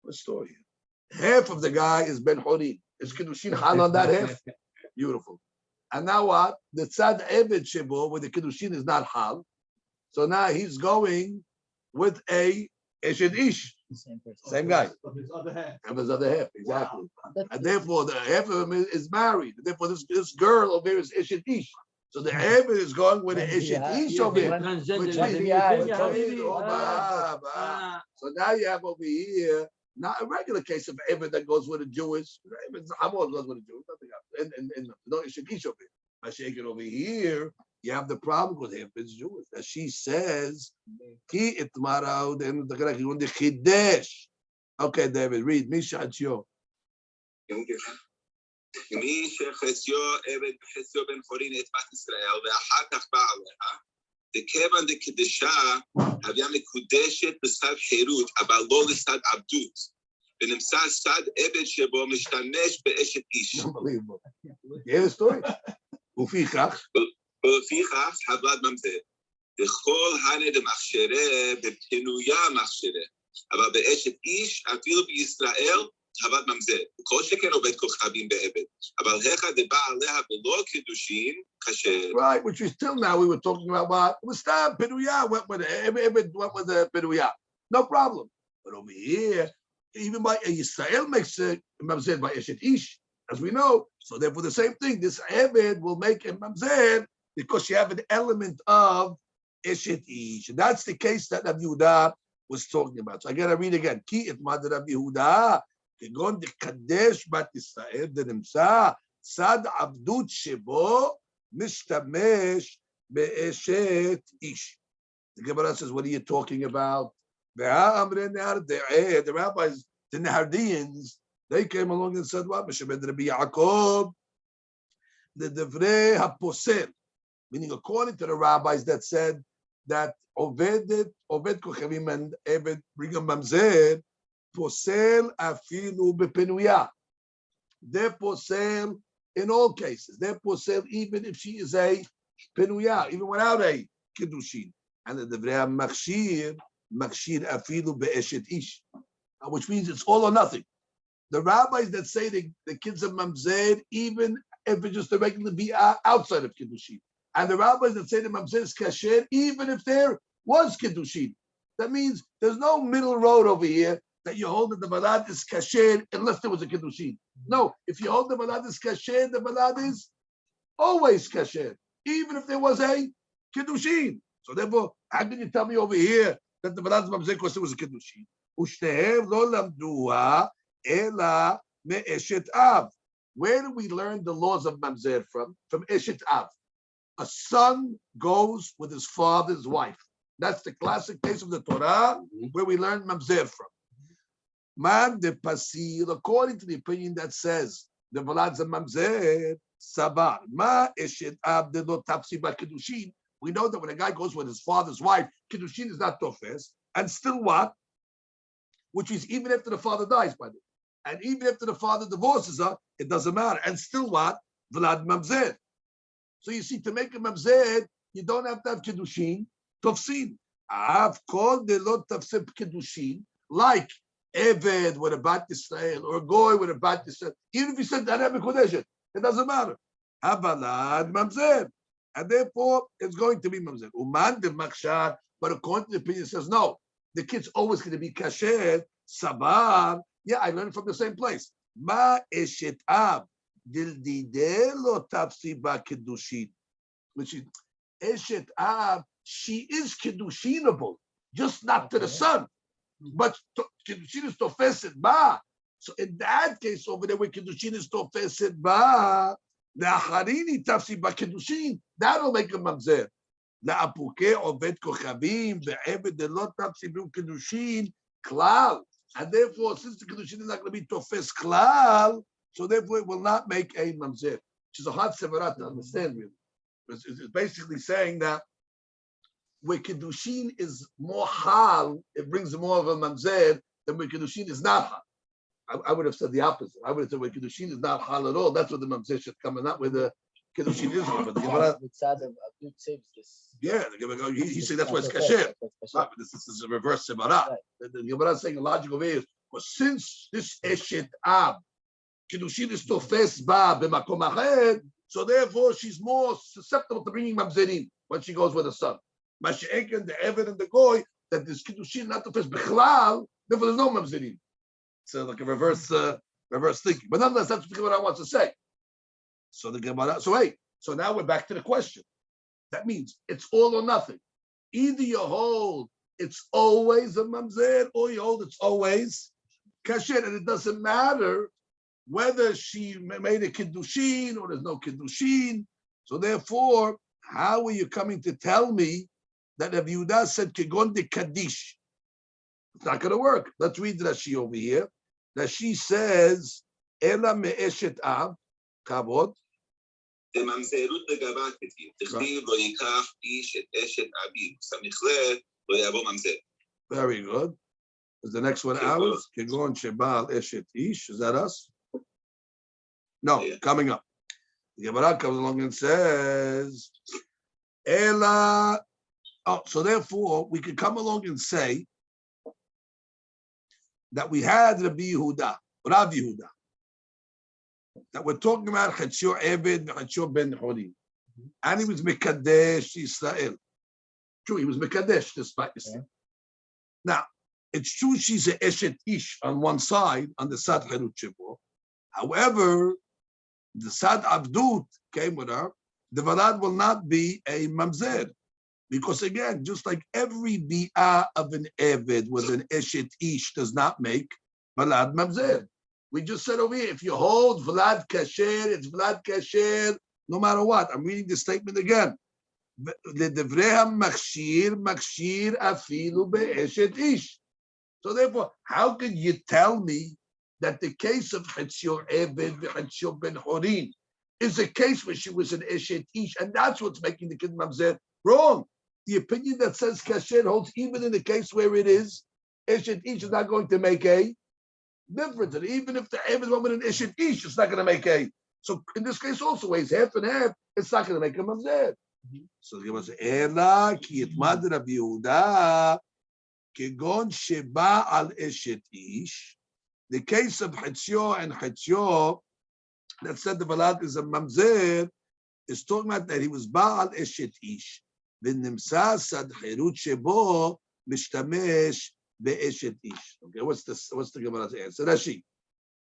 What story? Half of the guy is Ben Horin. Is Kiddushin hal on that half? Beautiful. And now what? The Tzad Eved Shebo, where the Kiddushin is not hal. So now he's going with a Eshet Ish. Same guy. Of his other half. Of his other half, exactly. Wow. And therefore, the half of him is married. And therefore, this girl over here is Eshet Ish. So the Eved is going with an Eshet Ish over here. So now you have over here, not a regular case of Eved that goes with a Jewish. Hamor goes with a Jewish. Nothing else. And no Eshet Ish over here. I shake it over here. You have the problem with him. It's Jewish. That she says, Ki itmarau the chidesh. Okay, David, read. Misha Atzio. מי שחציו עבד בחציו בן חורין את בת ישראל ואחר כך בא עליה, דכיוון דקדשה הוויה מקודשת בסד חירות, אבל לא לסד עבדות, ונמצא סד עבד שבו משתמש באשת איש. Unbelievable. You hear the story? ולפיכך הבלד ממזר. וכל הנה דמכשירה בפנויה מכשירה, אבל באשת איש אפילו בישראל הבלד ממזר. כל שכן עובד כוכבים בעבד. אבל היכא דבא עליה ולא קידושין כשר. Right, which is till now we were talking about what? Was that Penuya went with the Penuya. No problem. But over here, even by Yisrael makes a mamzer by Eshet Ish, as we know. So therefore the same thing, this Eved will make a mamzer because you have an element of Eshet Ish. And that's the case that Rabbi Yehuda was talking about. So I gotta read again. Ki et mad Rabbi Yehuda, kegon de kadesh bat Yisrael, de nimsa, sad avdut shebo, mishtamesh be'eshet ish. The Gemara says, what are you talking about? The rabbis, the Nahardians, they came along and said, what? Rabbi Yaakov, the Devrei HaPosel, meaning according to the rabbis that said that Oved Kochavim and Eved bring a mamzer, Posel afilu bepenuya. They're Posel in all cases. They're Posel even if she is a penuya, even without a kiddushin. And the Devrei HaMachshir, Machshir afilu be'eshet ish. which means it's all or nothing. The rabbis that say the kids are mamzer, even if it's just a regular bi'ah outside of kiddushin, and the rabbis that say the mamzer is kasher, even if there was kiddushin. That means there's no middle road over here that you hold that the balad is kasher unless there was a kiddushin. No, if you hold the balad is kasher, the balad is always kasher, even if there was a kiddushin. So therefore, how can you tell me over here that the balad is mamzer because there was a kiddushin? Ushnehem lo lamduha ela me'eshet av. Where do we learn the laws of mamzer from? From eshet av. A son goes with his father's wife. That's the classic case of the Torah where we learn mamzer from. Man de pasil, according to the opinion that says the balad's a mamzer, sabar. Ma eshet av de lo tapsi ba kiddushin. We know that when a guy goes with his father's wife, kiddushin is not tofes, and still what? Which is even after the father dies, by the way. And even after the father divorces her, it doesn't matter. And still what? Vlad mamzer. So you see, to make a mamzer, you don't have to have kiddushin, tofsin. I've called the lot tafsir kiddushin, like Eved with a bat Israel, or a goy with a bat Israel. Even if you said that it doesn't matter. Avalad mamzer. And therefore, it's going to be mamzer. Uman de makshar, but according to the opinion, says no. The kid's always going to be kasher, sabar. Yeah, I learned from the same place. Ma eshet ab dildide lo tafsi ba kiddushin. Which is eshet ab, she is kiddushinable, just not to the son. But kiddushin is tofeset ba. So in that case over there, where kiddushin is tofeset ba, the acharini tafsi ba kiddushin, that'll make a mamzer. לאפוקי עובד כוכבים ועבד דלא תפסי בו קידושין כלל. And therefore, since the kiddushin is not going to be tofes klal, so therefore it will not make a mamzer, which is a hard sevarat to understand, really. It's basically saying that where kiddushin is more hal, it brings more of a mamzer than where kiddushin is not hal. I would have said the opposite. I would have said where kiddushin is not hal at all, that's where the mamzer should come, and not where the kiddushin is hal. But the Gemara, yeah, he said that's why it's kasher. But this is a reverse sevarat. The Gemara is saying a logical way is, but since this eshet ab, kiddushin is tofes ba b'makom acher, so therefore she's more susceptible to bringing mamzerim when she goes with her son. Masechet the Eved and the goy that this kiddushin not tofes bichlal, therefore there's no mamzerim. So like a reverse thinking. But nonetheless, that's what the Gemara wants to say. So the Gemara. So now we're back to the question. That means it's all or nothing. Either you hold it's always a mamzer, or you hold it's always kasher, and it doesn't matter whether she made a kiddushin or there's no kiddushin. So therefore, how are you coming to tell me that Rabbi Yehuda said kegon de kaddish? It's not going to work. Let's read Rashi over here. Rashi says, "Ela me'eshet av kavod." ממזרות לגביו כתיב, תכתיב לא ייקח איש את אשת אביו, סמיכלה לא יבוא ממזר. Very good. Is the next one ours? כגון שבעל אשת ish. Is that us? No, yeah. Coming up. The Gemara comes along and says, Ela. Oh, so therefore, we could come along and say that we had Rabbi Yehuda, that we're talking about Chetzior Eved, Chetzior Ben Horim, and he was Mekadesh Israel. True, he was Mekadesh despite Israel. Now, it's true she's a Eshet Ish on one side, on the Sad Cherut Shebo. However, the Sad Abdut came with her. The Valad will not be a Mamzer. Because again, just like every Bi'ah of an Eved with an Eshet Ish does not make Valad Mamzer. We just said over here, if you hold Vlad Kasher, it's Vlad Kasher, no matter what. I'm reading the statement again. Ledevreha Makshir afilu be'eshet ish. So therefore, how can you tell me that the case of Chetzior Eved, Chetzior Ben Horim, is a case where she was an Eshet Ish, and that's what's making the kid Mamzer wrong? The opinion that says Kasher holds even in the case where it is Eshet Ish is not going to make a difference. And even if the Eved woman an Eshet Ish, it's not going to make a. So in this case also, where it's half and half, it's not going to make a Mamzer. So the Gemara says, Ela ki itmad Rabbi Yehuda כגון שבא על אשת איש, the case of Hetzio and Hetzio, that said the Balad is a mamzer, is talking about that he was Baal Eshet Ish. V'nimsa sad chirut shebo mishtamesh be'eshet ish. Okay, what's the Gemara's answer? Rashi.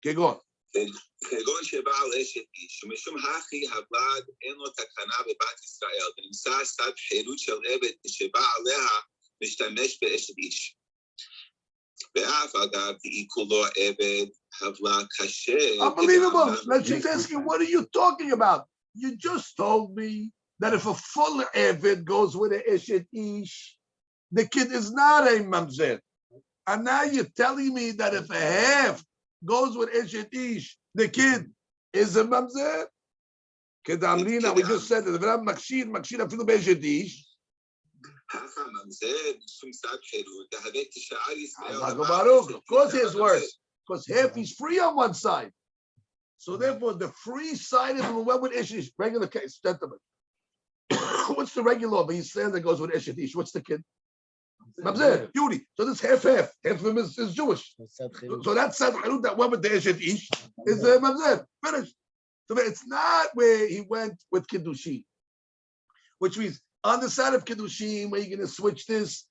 כגון. כגון שבעל אשת איש, ומשום הכי הוולד אין לו תקנה בבת ישראל, ונמצא סד חירות של עבד שבא עליה משתמש באשת איש. ואף אגב, היא כולו עבד, הוולד קשה. Unbelievable. Let's just ask you, what are you talking about? You just told me that if a full Evid goes with a Eshet Ish, the kid is not a mamzer. And now you're telling me that if a half goes with Eshet Ish, the kid is a mamzer? Kedamrina, we just said that the Vram Makshir afilu be'Eshet Ish. Of course he's worse, because half he's free on one side. So therefore, the free side is went with Eshet Ish. Regular case, gentlemen. What's the regular law? But he says that goes with Eshet Ish. What's the kid? Mamzer, beauty. So this half. Half of him is Jewish. So that sad harut that went with the Eshet Ish is Mamzer. Finished. So it's not where he went with Kiddushin, which means on the side of Kiddushin, where you're going to switch this,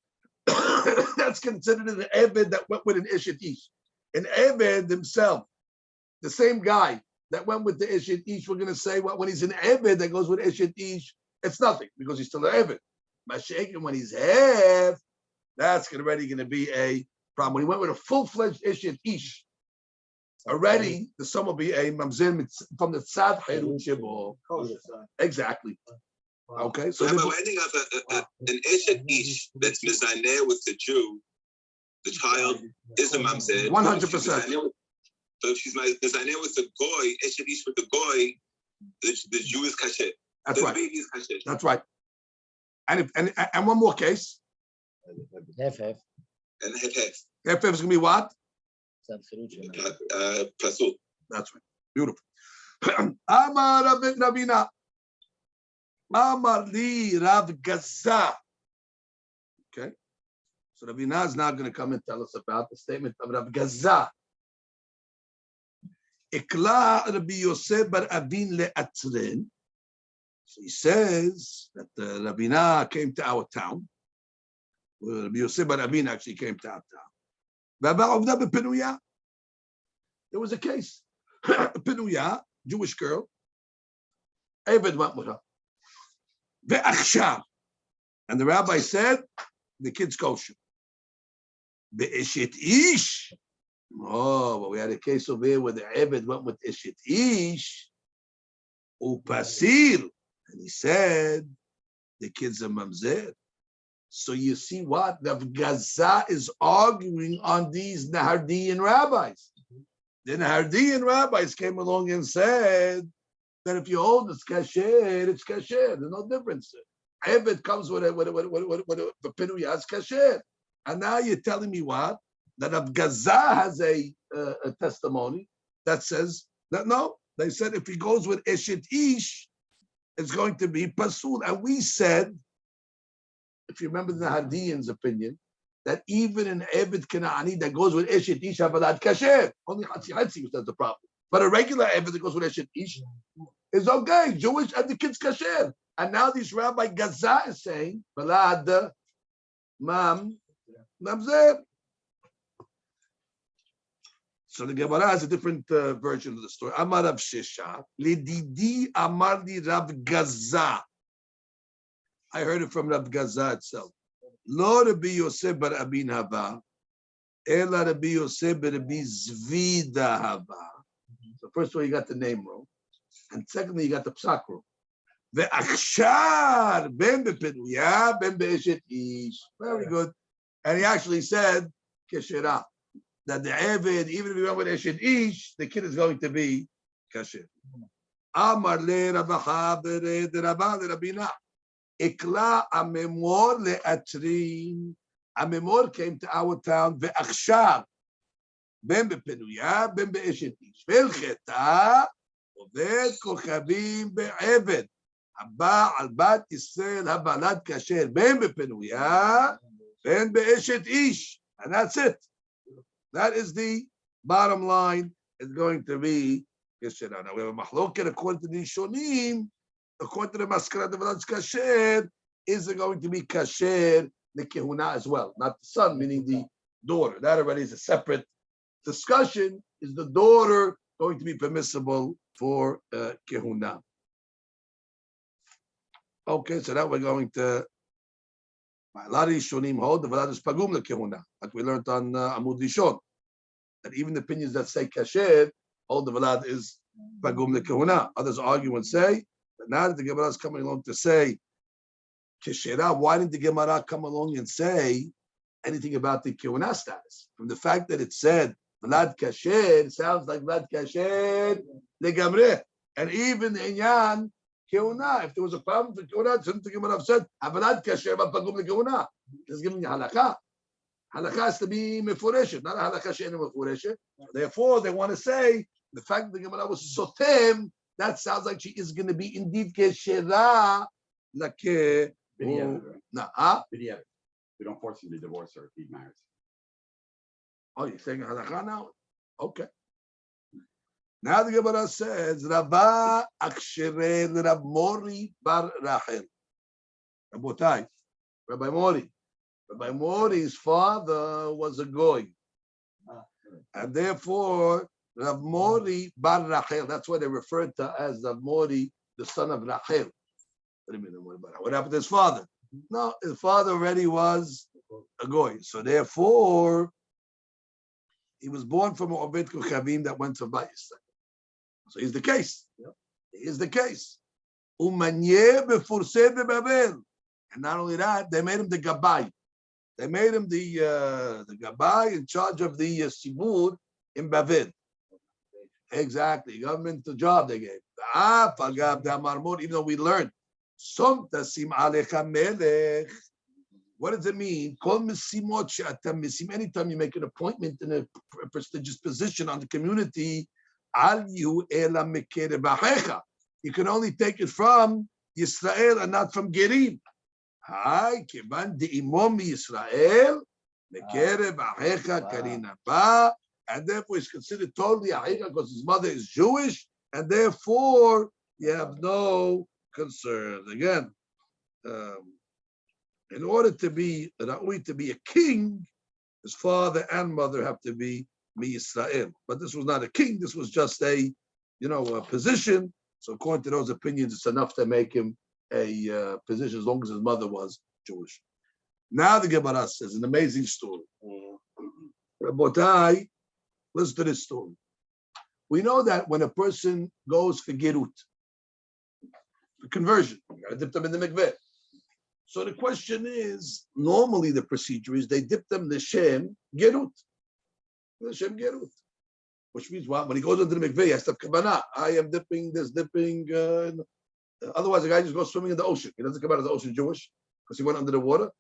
that's considered an Eved that went with an Eshet Ish. An Eved himself, the same guy that went with the Eshet Ish, we're going to say, well, when he's an Eved that goes with Eshet Ish, it's nothing because he's still an Eved. Masechet, when he's half, that's already going to be a problem. When he went with a full-fledged Eshet Ish, already the sum will be a mamzer from the tzad chirut shebo. Exactly. Okay. So I'm ending up an Eshet Ish that's mizaneh with the Jew. The child is a mamzer. 100%. So if she's mizaneh with the goy, Eshet Ish with the goy, the Jew is kasher. That's the right. baby is kasher. That's right. And one more case. Half. And half. Half is gonna be what? Pasul. That's right. Beautiful. Amar Rabina. Amar li Rav Gaza. Okay. So Rabina is now going to come and tell us about the statement of Rav Gaza. Ikla Rabbi Yosef bar Abin le'atrin. So he says that Rabina came to our town. Rabbi Yosef bar Abin actually came to our town. There was a case. Pinuya, Jewish girl. Eved went with her. Ve'achshav. And the rabbi said, the kid's kosher. Ve'eshet ish. Oh, but we had a case over here where the Eved went with Eshet ish. Upasir. And he said, the kid's a mamzer. So you see what? The Gaza is arguing on these Nahardian rabbis. The Nahardian rabbis came along and said that if you hold it's kasher, it's kasher. There's no difference. Eved comes with a pinuya, it's kasher. And now you're telling me what? That Rav Gaza has a testimony that says that no. They said if he goes with Eshet Ish, it's going to be pasul. And we said, if you remember the Nahardian's opinion, that even an Eved Kana'ani that goes with Eshet Ish Havadat Kasher, only Hatzi was the problem. But a regular Eved that goes with Eshet Ish is okay, Jewish and the kid's Kasher. And now this Rabbi Gaza is saying, Balad Mamzer. So the Gemara has a different version of the story. Amar Rav Shesha, Lididi Amar Li Rav Gaza. I heard it from Rav Gaza itself. Lo Rabbi Yosef bar Abin Hava, Ela Rabbi Yosef bar Rabbi Zvida Hava. So first of all, you got the name wrong. And secondly, you got the psak wrong. Ve'achshar ben bepinuya ben be'eshet ish. Very good. And he actually said, Keshera, that the Eved, even if he went with Eshet Ish, the kid is going to be kasher. Amar le Ravacha bered Rabba le Rabina. Ikla amemor le atrin. Amemor came to our town. Ve'achshar ben bepinuya ben be'eshet ish. Ve'elcheta oved kochavim be'eved. Haba al bat Yisrael habalad kasher ben bepinuya and be'eshet ish, and that's it. That is the bottom line. It's going to be Keshera. Now we have a mahloket according to the Shonim, according to the Maskara de Velad's Kasher, is it going to be Kasher the Kehuna as well? Not the son, meaning the daughter. That already is a separate discussion. Is the daughter going to be permissible for Kehuna? Okay, so that we're going to. A lot of Shonim hold the Velad is Pagum Kehuna, like we learned on Amud Rishon. That even the opinions that say Kasher hold the Velad is Pagum Kehuna. Others argue and say that now that the Gemara is coming along to say Keshera, why didn't the Gemara come along and say anything about the Kehuna status? From the fact that it said Velad Kasher, it sounds like Velad Kasher Legamre. And even in Yan, Kehuna, if there was a problem for Kehuna, shouldn't the Gemara have said Velad Kasher but Pagum Kehuna? It's giving you halakha. Halakha has to be mefureshet, not a halakha she'enu mefureshet. Therefore, they want to say the fact that the Gemara was sotem, that sounds like she is going to be indeed keshera, like we don't force him to divorce her if he marries. Oh, you're saying halakha now? Okay. Now the Gemara says, Rabba Akshere Rab Mori Bar Rachel. Rabotai, Rabbi Mori. Rabbi Mori's father was a goy. And therefore, Rab Mori Bar Rachel, that's why they referred to as Rab Mori, the son of Rachel. What do you mean? What happened to his father? No, his father already was a goy. So therefore, he was born from an Obed Kochavim that went to Bayis. So he's the case. He is the case. Umanye befurse bebabel. And not only that, they made him the Gabai. They made him the Gabai in charge of the Sibur in Bavel. Exactly. Government job they gave. Even though we learned, what does it mean? Anytime you make an appointment in a prestigious position on the community, you can only take it from Yisrael and not from Gerim. Hi, Kiban de Imom Yisrael, Mekerev Achecha Karina Ba, and therefore he's considered totally Achecha because his mother is Jewish, and therefore you have no concern. Again, in order to be Ra'ui, to be a king, his father and mother have to be Yisrael. But this was not a king, this was just a position. So according to those opinions, it's enough to make him a position as long as his mother was Jewish. Now the Gemara says an amazing story. Rabotai, listen to this story. We know that when a person goes for Gerut, for conversion, you gotta dip them in the mikveh. So the question is, normally the procedure is they dip them L'Shem Gerut. L'Shem Gerut. Which means what? When he goes into the mikveh, he has to have kavanah. I am dipping this, otherwise, the guy just goes swimming in the ocean. He doesn't come out of the ocean Jewish because he went under the water.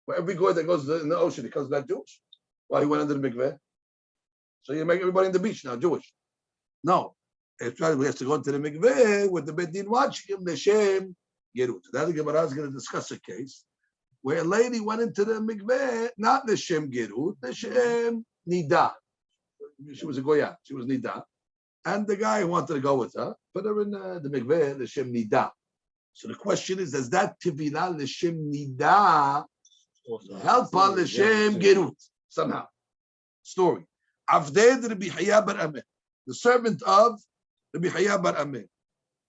But every guy that goes in the ocean, he comes back Jewish. Why? He went under the mikveh. So you make everybody in the beach now Jewish. No. It's right. We have to go into the mikveh with the Beit Din watching him, L'Shem Gerut. Now the Gemara is going to discuss a case where a lady went into the mikveh, not L'Shem Gerut, L'Shem Nida. She was a goya. She was Nida. And the guy who wanted to go with her put her in the mikveh, L'Shem Nida. So the question is, does that Tevilah L'Shem Nida help on L'Shem Gerut somehow? Story. Avded Rabbi Chaya bar Ameh, the servant of Rabbi Chaya bar Ameh.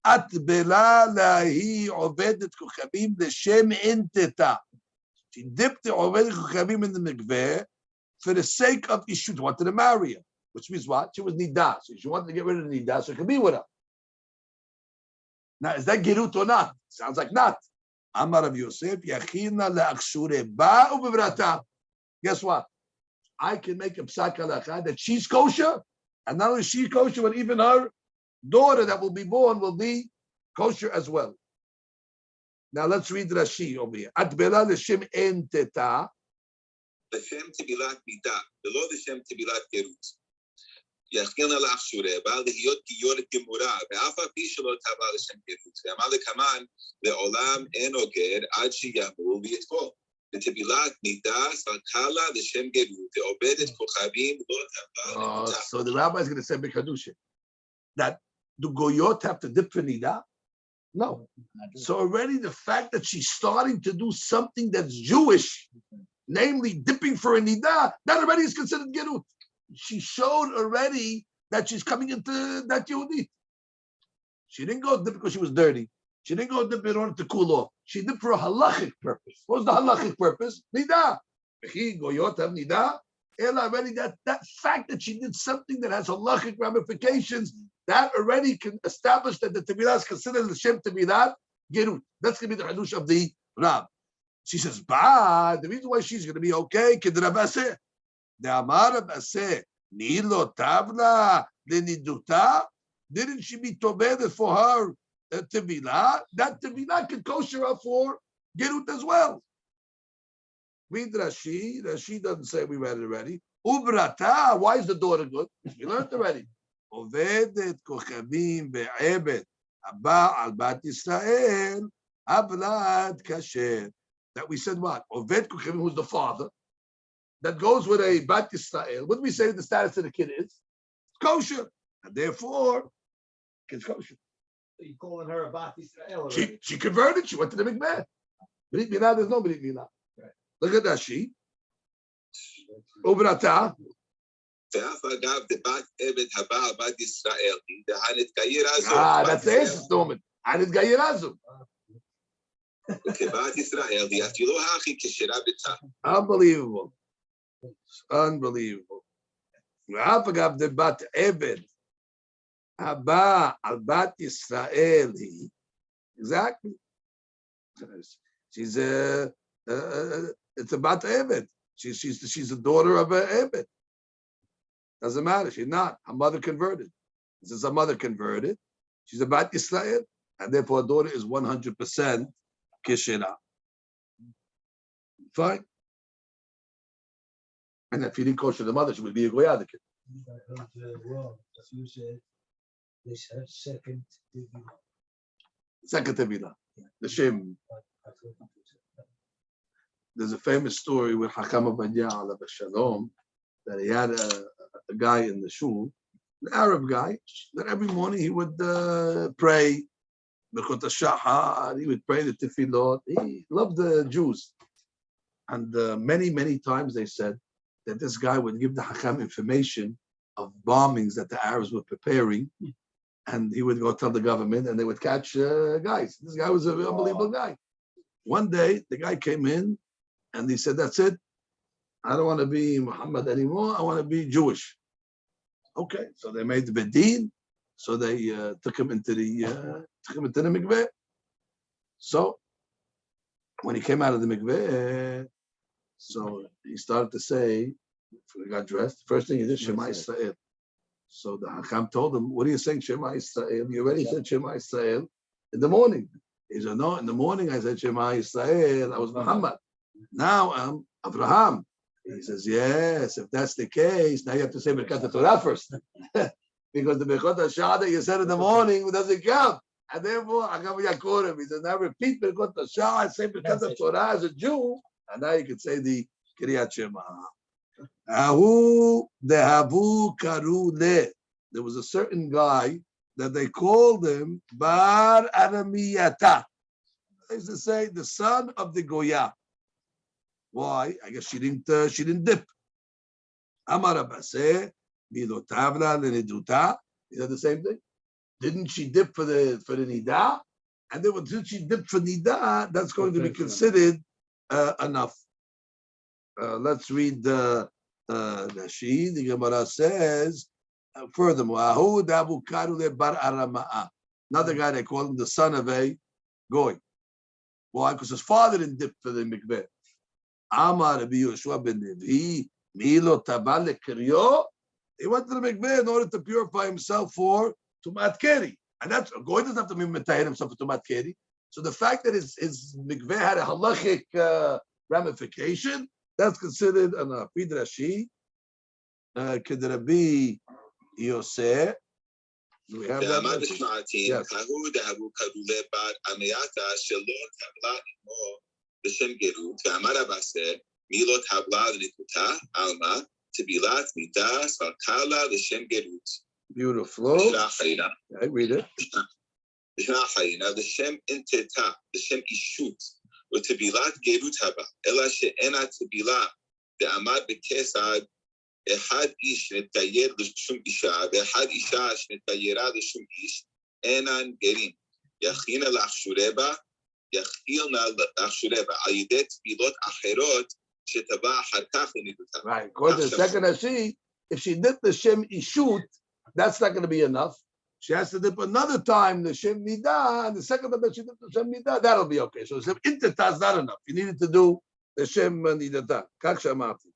At bela lahi ovedet kochavim L'Shem inteta. She dipped the ovedet kochavim in the mikveh for the sake of Ishut, wanted to marry her. Which means what? She was Nida. So she wanted to get rid of Nida so she could be with her. Now, is that Gerut or not? Sounds like not. Amar Rav Yosef, Yachina le'akshure ba'u b'vrata. Guess what? I can make a psak halacha that she's kosher, and not only she's kosher, but even her daughter that will be born will be kosher as well. Now let's read Rashi over here. At bela l'shem enteta. L'shem tibilat nida, below l'shem tibilat gerut. יכין עליו שורה, בא להיות גיורת גמורה, ואף על פי שלא טבע לשם גרות. ואמר לקמן, לעולם אין אוגר עד שימול ויטבול. בטבילת נידה סרקלה לשם גלות, ועובדת כוכבים לא טבלה לנידה. So the rabbi is going to say B'Kedusha that do goyot have to dip for nida? No. So already the fact that she's starting to do something that's Jewish, namely dipping for a nida, that already is considered gerut. She showed already that she's coming into that Yehudi. She didn't go dip because she was dirty. She didn't go dip in order to cool off. She dipped for a halachic purpose. What was the halachic purpose? Nida. Goyot have nida. Already that fact that she did something that has halachic ramifications, that already can establish that the Tevilah is considered the Shem Tevilah Gerut. That's going to be the Hadush of the Rab. She says, the reason why she's going to be okay, Kedrabase. The Amar Abase, Nilo Tavla, Leniduta. Didn't she be Tobed for her Tevilah? That Tevilah can kosher her for Gerut as well. Read Rashi. Rashi doesn't say we read it already. Ubrata, why is the daughter good? We learned already. Ovedet kochavim be'ebet haba al bat Yisrael avlad kasher. That we said what? Oved kochavim, who's the father, that goes with a bat Yisrael. What do we say the status of the kid is? It's kosher, and therefore, kid's kosher. So you're calling her a Bat Israel? She converted. She went to the mikveh. Brit milah, there's no brit milah. Look at Rashi. Ubrata. ואף אגב דבת עבד הבא על בת ישראל, דהנתגייר הזו. That's the answer, Norman. הנתגייר הזו. וכבת ישראל, היא אפילו הכי כשרה ביתה. Unbelievable. Unbelievable. ואף אגב דבת עבד הבא על בת ישראל היא. Exactly. She's it's a bat Ebed. She's a daughter of a Ebed. Doesn't matter. She's not. Her mother converted. Since her mother converted, she's a bat Yisrael, and therefore her daughter is 100% kishera. Fine. And if you didn't kosher the mother, she would be a goyah kid. Second tevilah. The Shem. There's a famous story with Hakam Abadya ala Shalom that he had a guy in the shul, an Arab guy, that every morning he would pray, Bechut HaShahar, he would pray the Tefillot. He loved the Jews. And many times they said that this guy would give the Hakam information of bombings that the Arabs were preparing, and he would go tell the government, and they would catch guys. This guy was an unbelievable guy. One day, the guy came in, and he said, that's it. I don't want to be Muhammad anymore. I want to be Jewish. Okay, so they made the Bedin. So they took him into the mikveh. So when he came out of the mikveh, so he started to say, he got dressed. First thing he did, Shema Yisrael. So the Hakam told him, what are you saying, Shema Yisrael? You already said Shema Yisrael in the morning. He said, no, in the morning I said Shema Yisrael. I was Muhammad. Now I'm Abraham. He says, yes, if that's the case, now you have to say Birkat Torah first. Because the Birkat HaShah that you said in the morning doesn't count. And therefore, Hakam Yakurim, he says, now repeat Birkat HaShah and say Birkat Torah as a Jew, and now you can say the Kriyat Shema. Ahu dehavu karu le. There was a certain guy that they called him Bar Aramiyata. They used to say the son of the Goya. Why? I guess she didn't dip. Amar Abase, Milo Tavla Leneduta. Is that the same thing? Didn't she dip for the Nida? And then since she dipped for Nida, that's going to be considered enough. Let's read the Nashi. The Gemara says, furthermore, Ahu Dabu Karule Bar Arama'a. Another guy they call him the son of a Goy. Why? Because his father didn't dip for the mikveh. Amar Rabbi Yoshua ben Levi, Milo Tabal Kiryo. He went to the mikveh in order to purify himself for Tumat Keri. And that's a Goy doesn't have to be metayin himself for Tumat Keri. So the fact that his mikveh had a halachic ramification, that's considered enough. Read Rashi. Kid Rabbi Yosef. Do we have that? Yes. לשם גרות, ואמר רבסה, מי לא טבלה לנקותה, עלמא, טבילת מידס, וקלה לשם גרות. Beautiful. בשנה אחרינה. Okay, read it. בשנה אחרינה, לשם אינטטה, לשם אישות, וטבילת גרות הבא, אלא שאינה טבילה, דעמד בכסד, אחד איש שנתגייר לשום אישה, ואחד אישה שנתגיירה לשום איש, אינן גרים. יכינה לאחשורבה, יכילנה לאחשורבה, על ידי טבילות אחרות, שטבע אחר כך לנידותה. Right. According to the second Rashi, if she did the Shem Ishut, that's not going to be enough. She has to dip another time the Shem Nidah, and the second time that she did the Shem Nidah, that'll be okay. So Shem Inteta is not enough. You needed to do the Shem Nidata. Kach Shamati.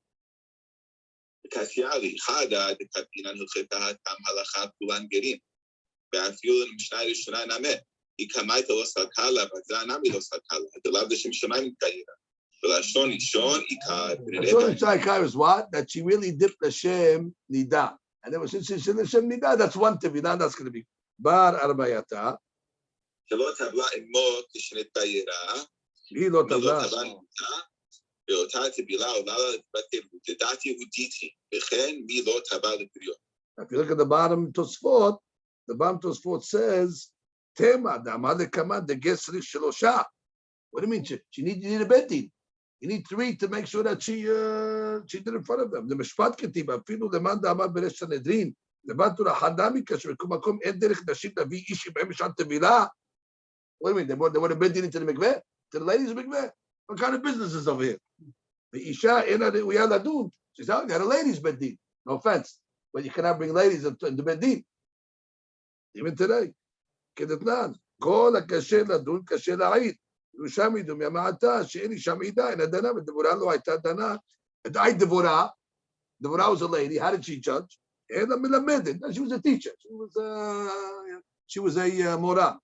Kasiali, Chada, the Kapinan Hukheta, Tam Halakha, Kulan Gerim. Be'afil and Mishnah Shana Name. He kamaita los hakala, but Zanami los hakala. The love the Shem Shemaim Kaira. But Ashon Ishon Ikad. Ashon Ishon is what? That she really dipped the Shem Nidah. And then since she's in the Shem Nidah, that's one Tevilah, that's going to be Bar Arbayata. Shalot Habla Imo Kishinet Bayera. Milo Tabla. Beota Tebila, Lala, the Dati Uditi. Bechen, Milo Tabal Priyo. If you look at the bottom Tosfot says, Tema, the Amade Kamad, the Gesri Shalosha. What do you mean? You need a bedding. You need three to make sure that she did in front of them. The Mishpat Ketiba, Filu, the man, the Amad Beresh Sanedrin, the Batura Hadami Kashmir, Kumakum, Enderich, Nashim, the V. Ishim, Emishan Tevila. What do you mean? They want a bedding into the mikveh? To the ladies' mikveh? What kind of business is over here? The Isha, we are Ladun. She's out, you had a ladies' bedding. No offense. But you cannot bring ladies into the bedding. Even today. Kedetnan. Kol HaKasher Ladun, Kasher La'id. שם ידום ימעתה, שאין לי שם עידה, אין הדנה, ודבורה לא הייתה דנה. עדיין דבורה was a lady, how did she judge? אלא מלמדת, she was a teacher, she was a מורה.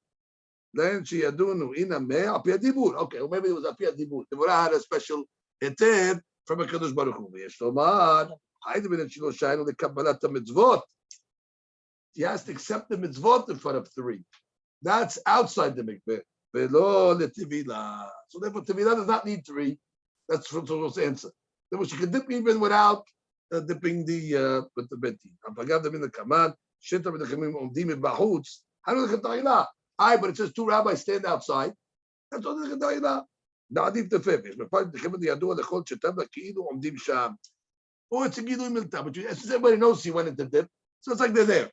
then שידונו, הנה מה, על פי הדיבור, okay, or maybe it was על פי הדיבור. דבורה had a special היתר from הקדוש ברוך הוא, ויש לומר, היידה בין שלא שיינו לקבלת המצוות. She has to accept the mitzvot in front of three. That's outside the mikveh. So therefore, Tevilah does not need three. That's Surfside's answer. Therefore, she can dip even without dipping with the beti. Apagav them in the command. Shita with the chamim omdim in bahutz. How do the Tevilah? But it says two rabbis stand outside. That's all the Tevilah. Na'adif tefev. But the chamim the yadua lechol shetam ki'ilu omdim sham. Oh, it's a gilu milta. But everybody knows she went into dip, so it's like they're there.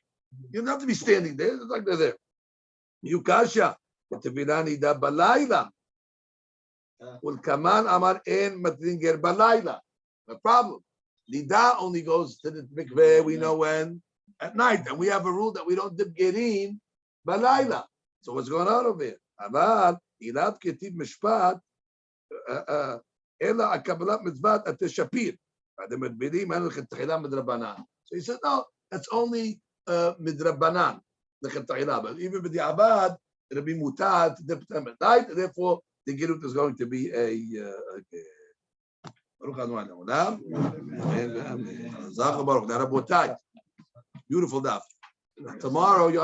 You don't have to be standing there. It's like they're there. Yukasha. Tevilah nida balayla. Ulkaman amar en matlinger balayla. The problem. Nida only goes to the mikveh, we know when, at night. And we have a rule that we don't dip gerim balayla. So what's going on over here? Aval, ilad ketib mishpat, ela akabalat mitzvat at shapir. So he said, no, that's only midrabanan, the chetayla. But even with the abad, it'll be mutat to dip them at night, and therefore the gerut is going to be a beautiful daf. Tomorrow you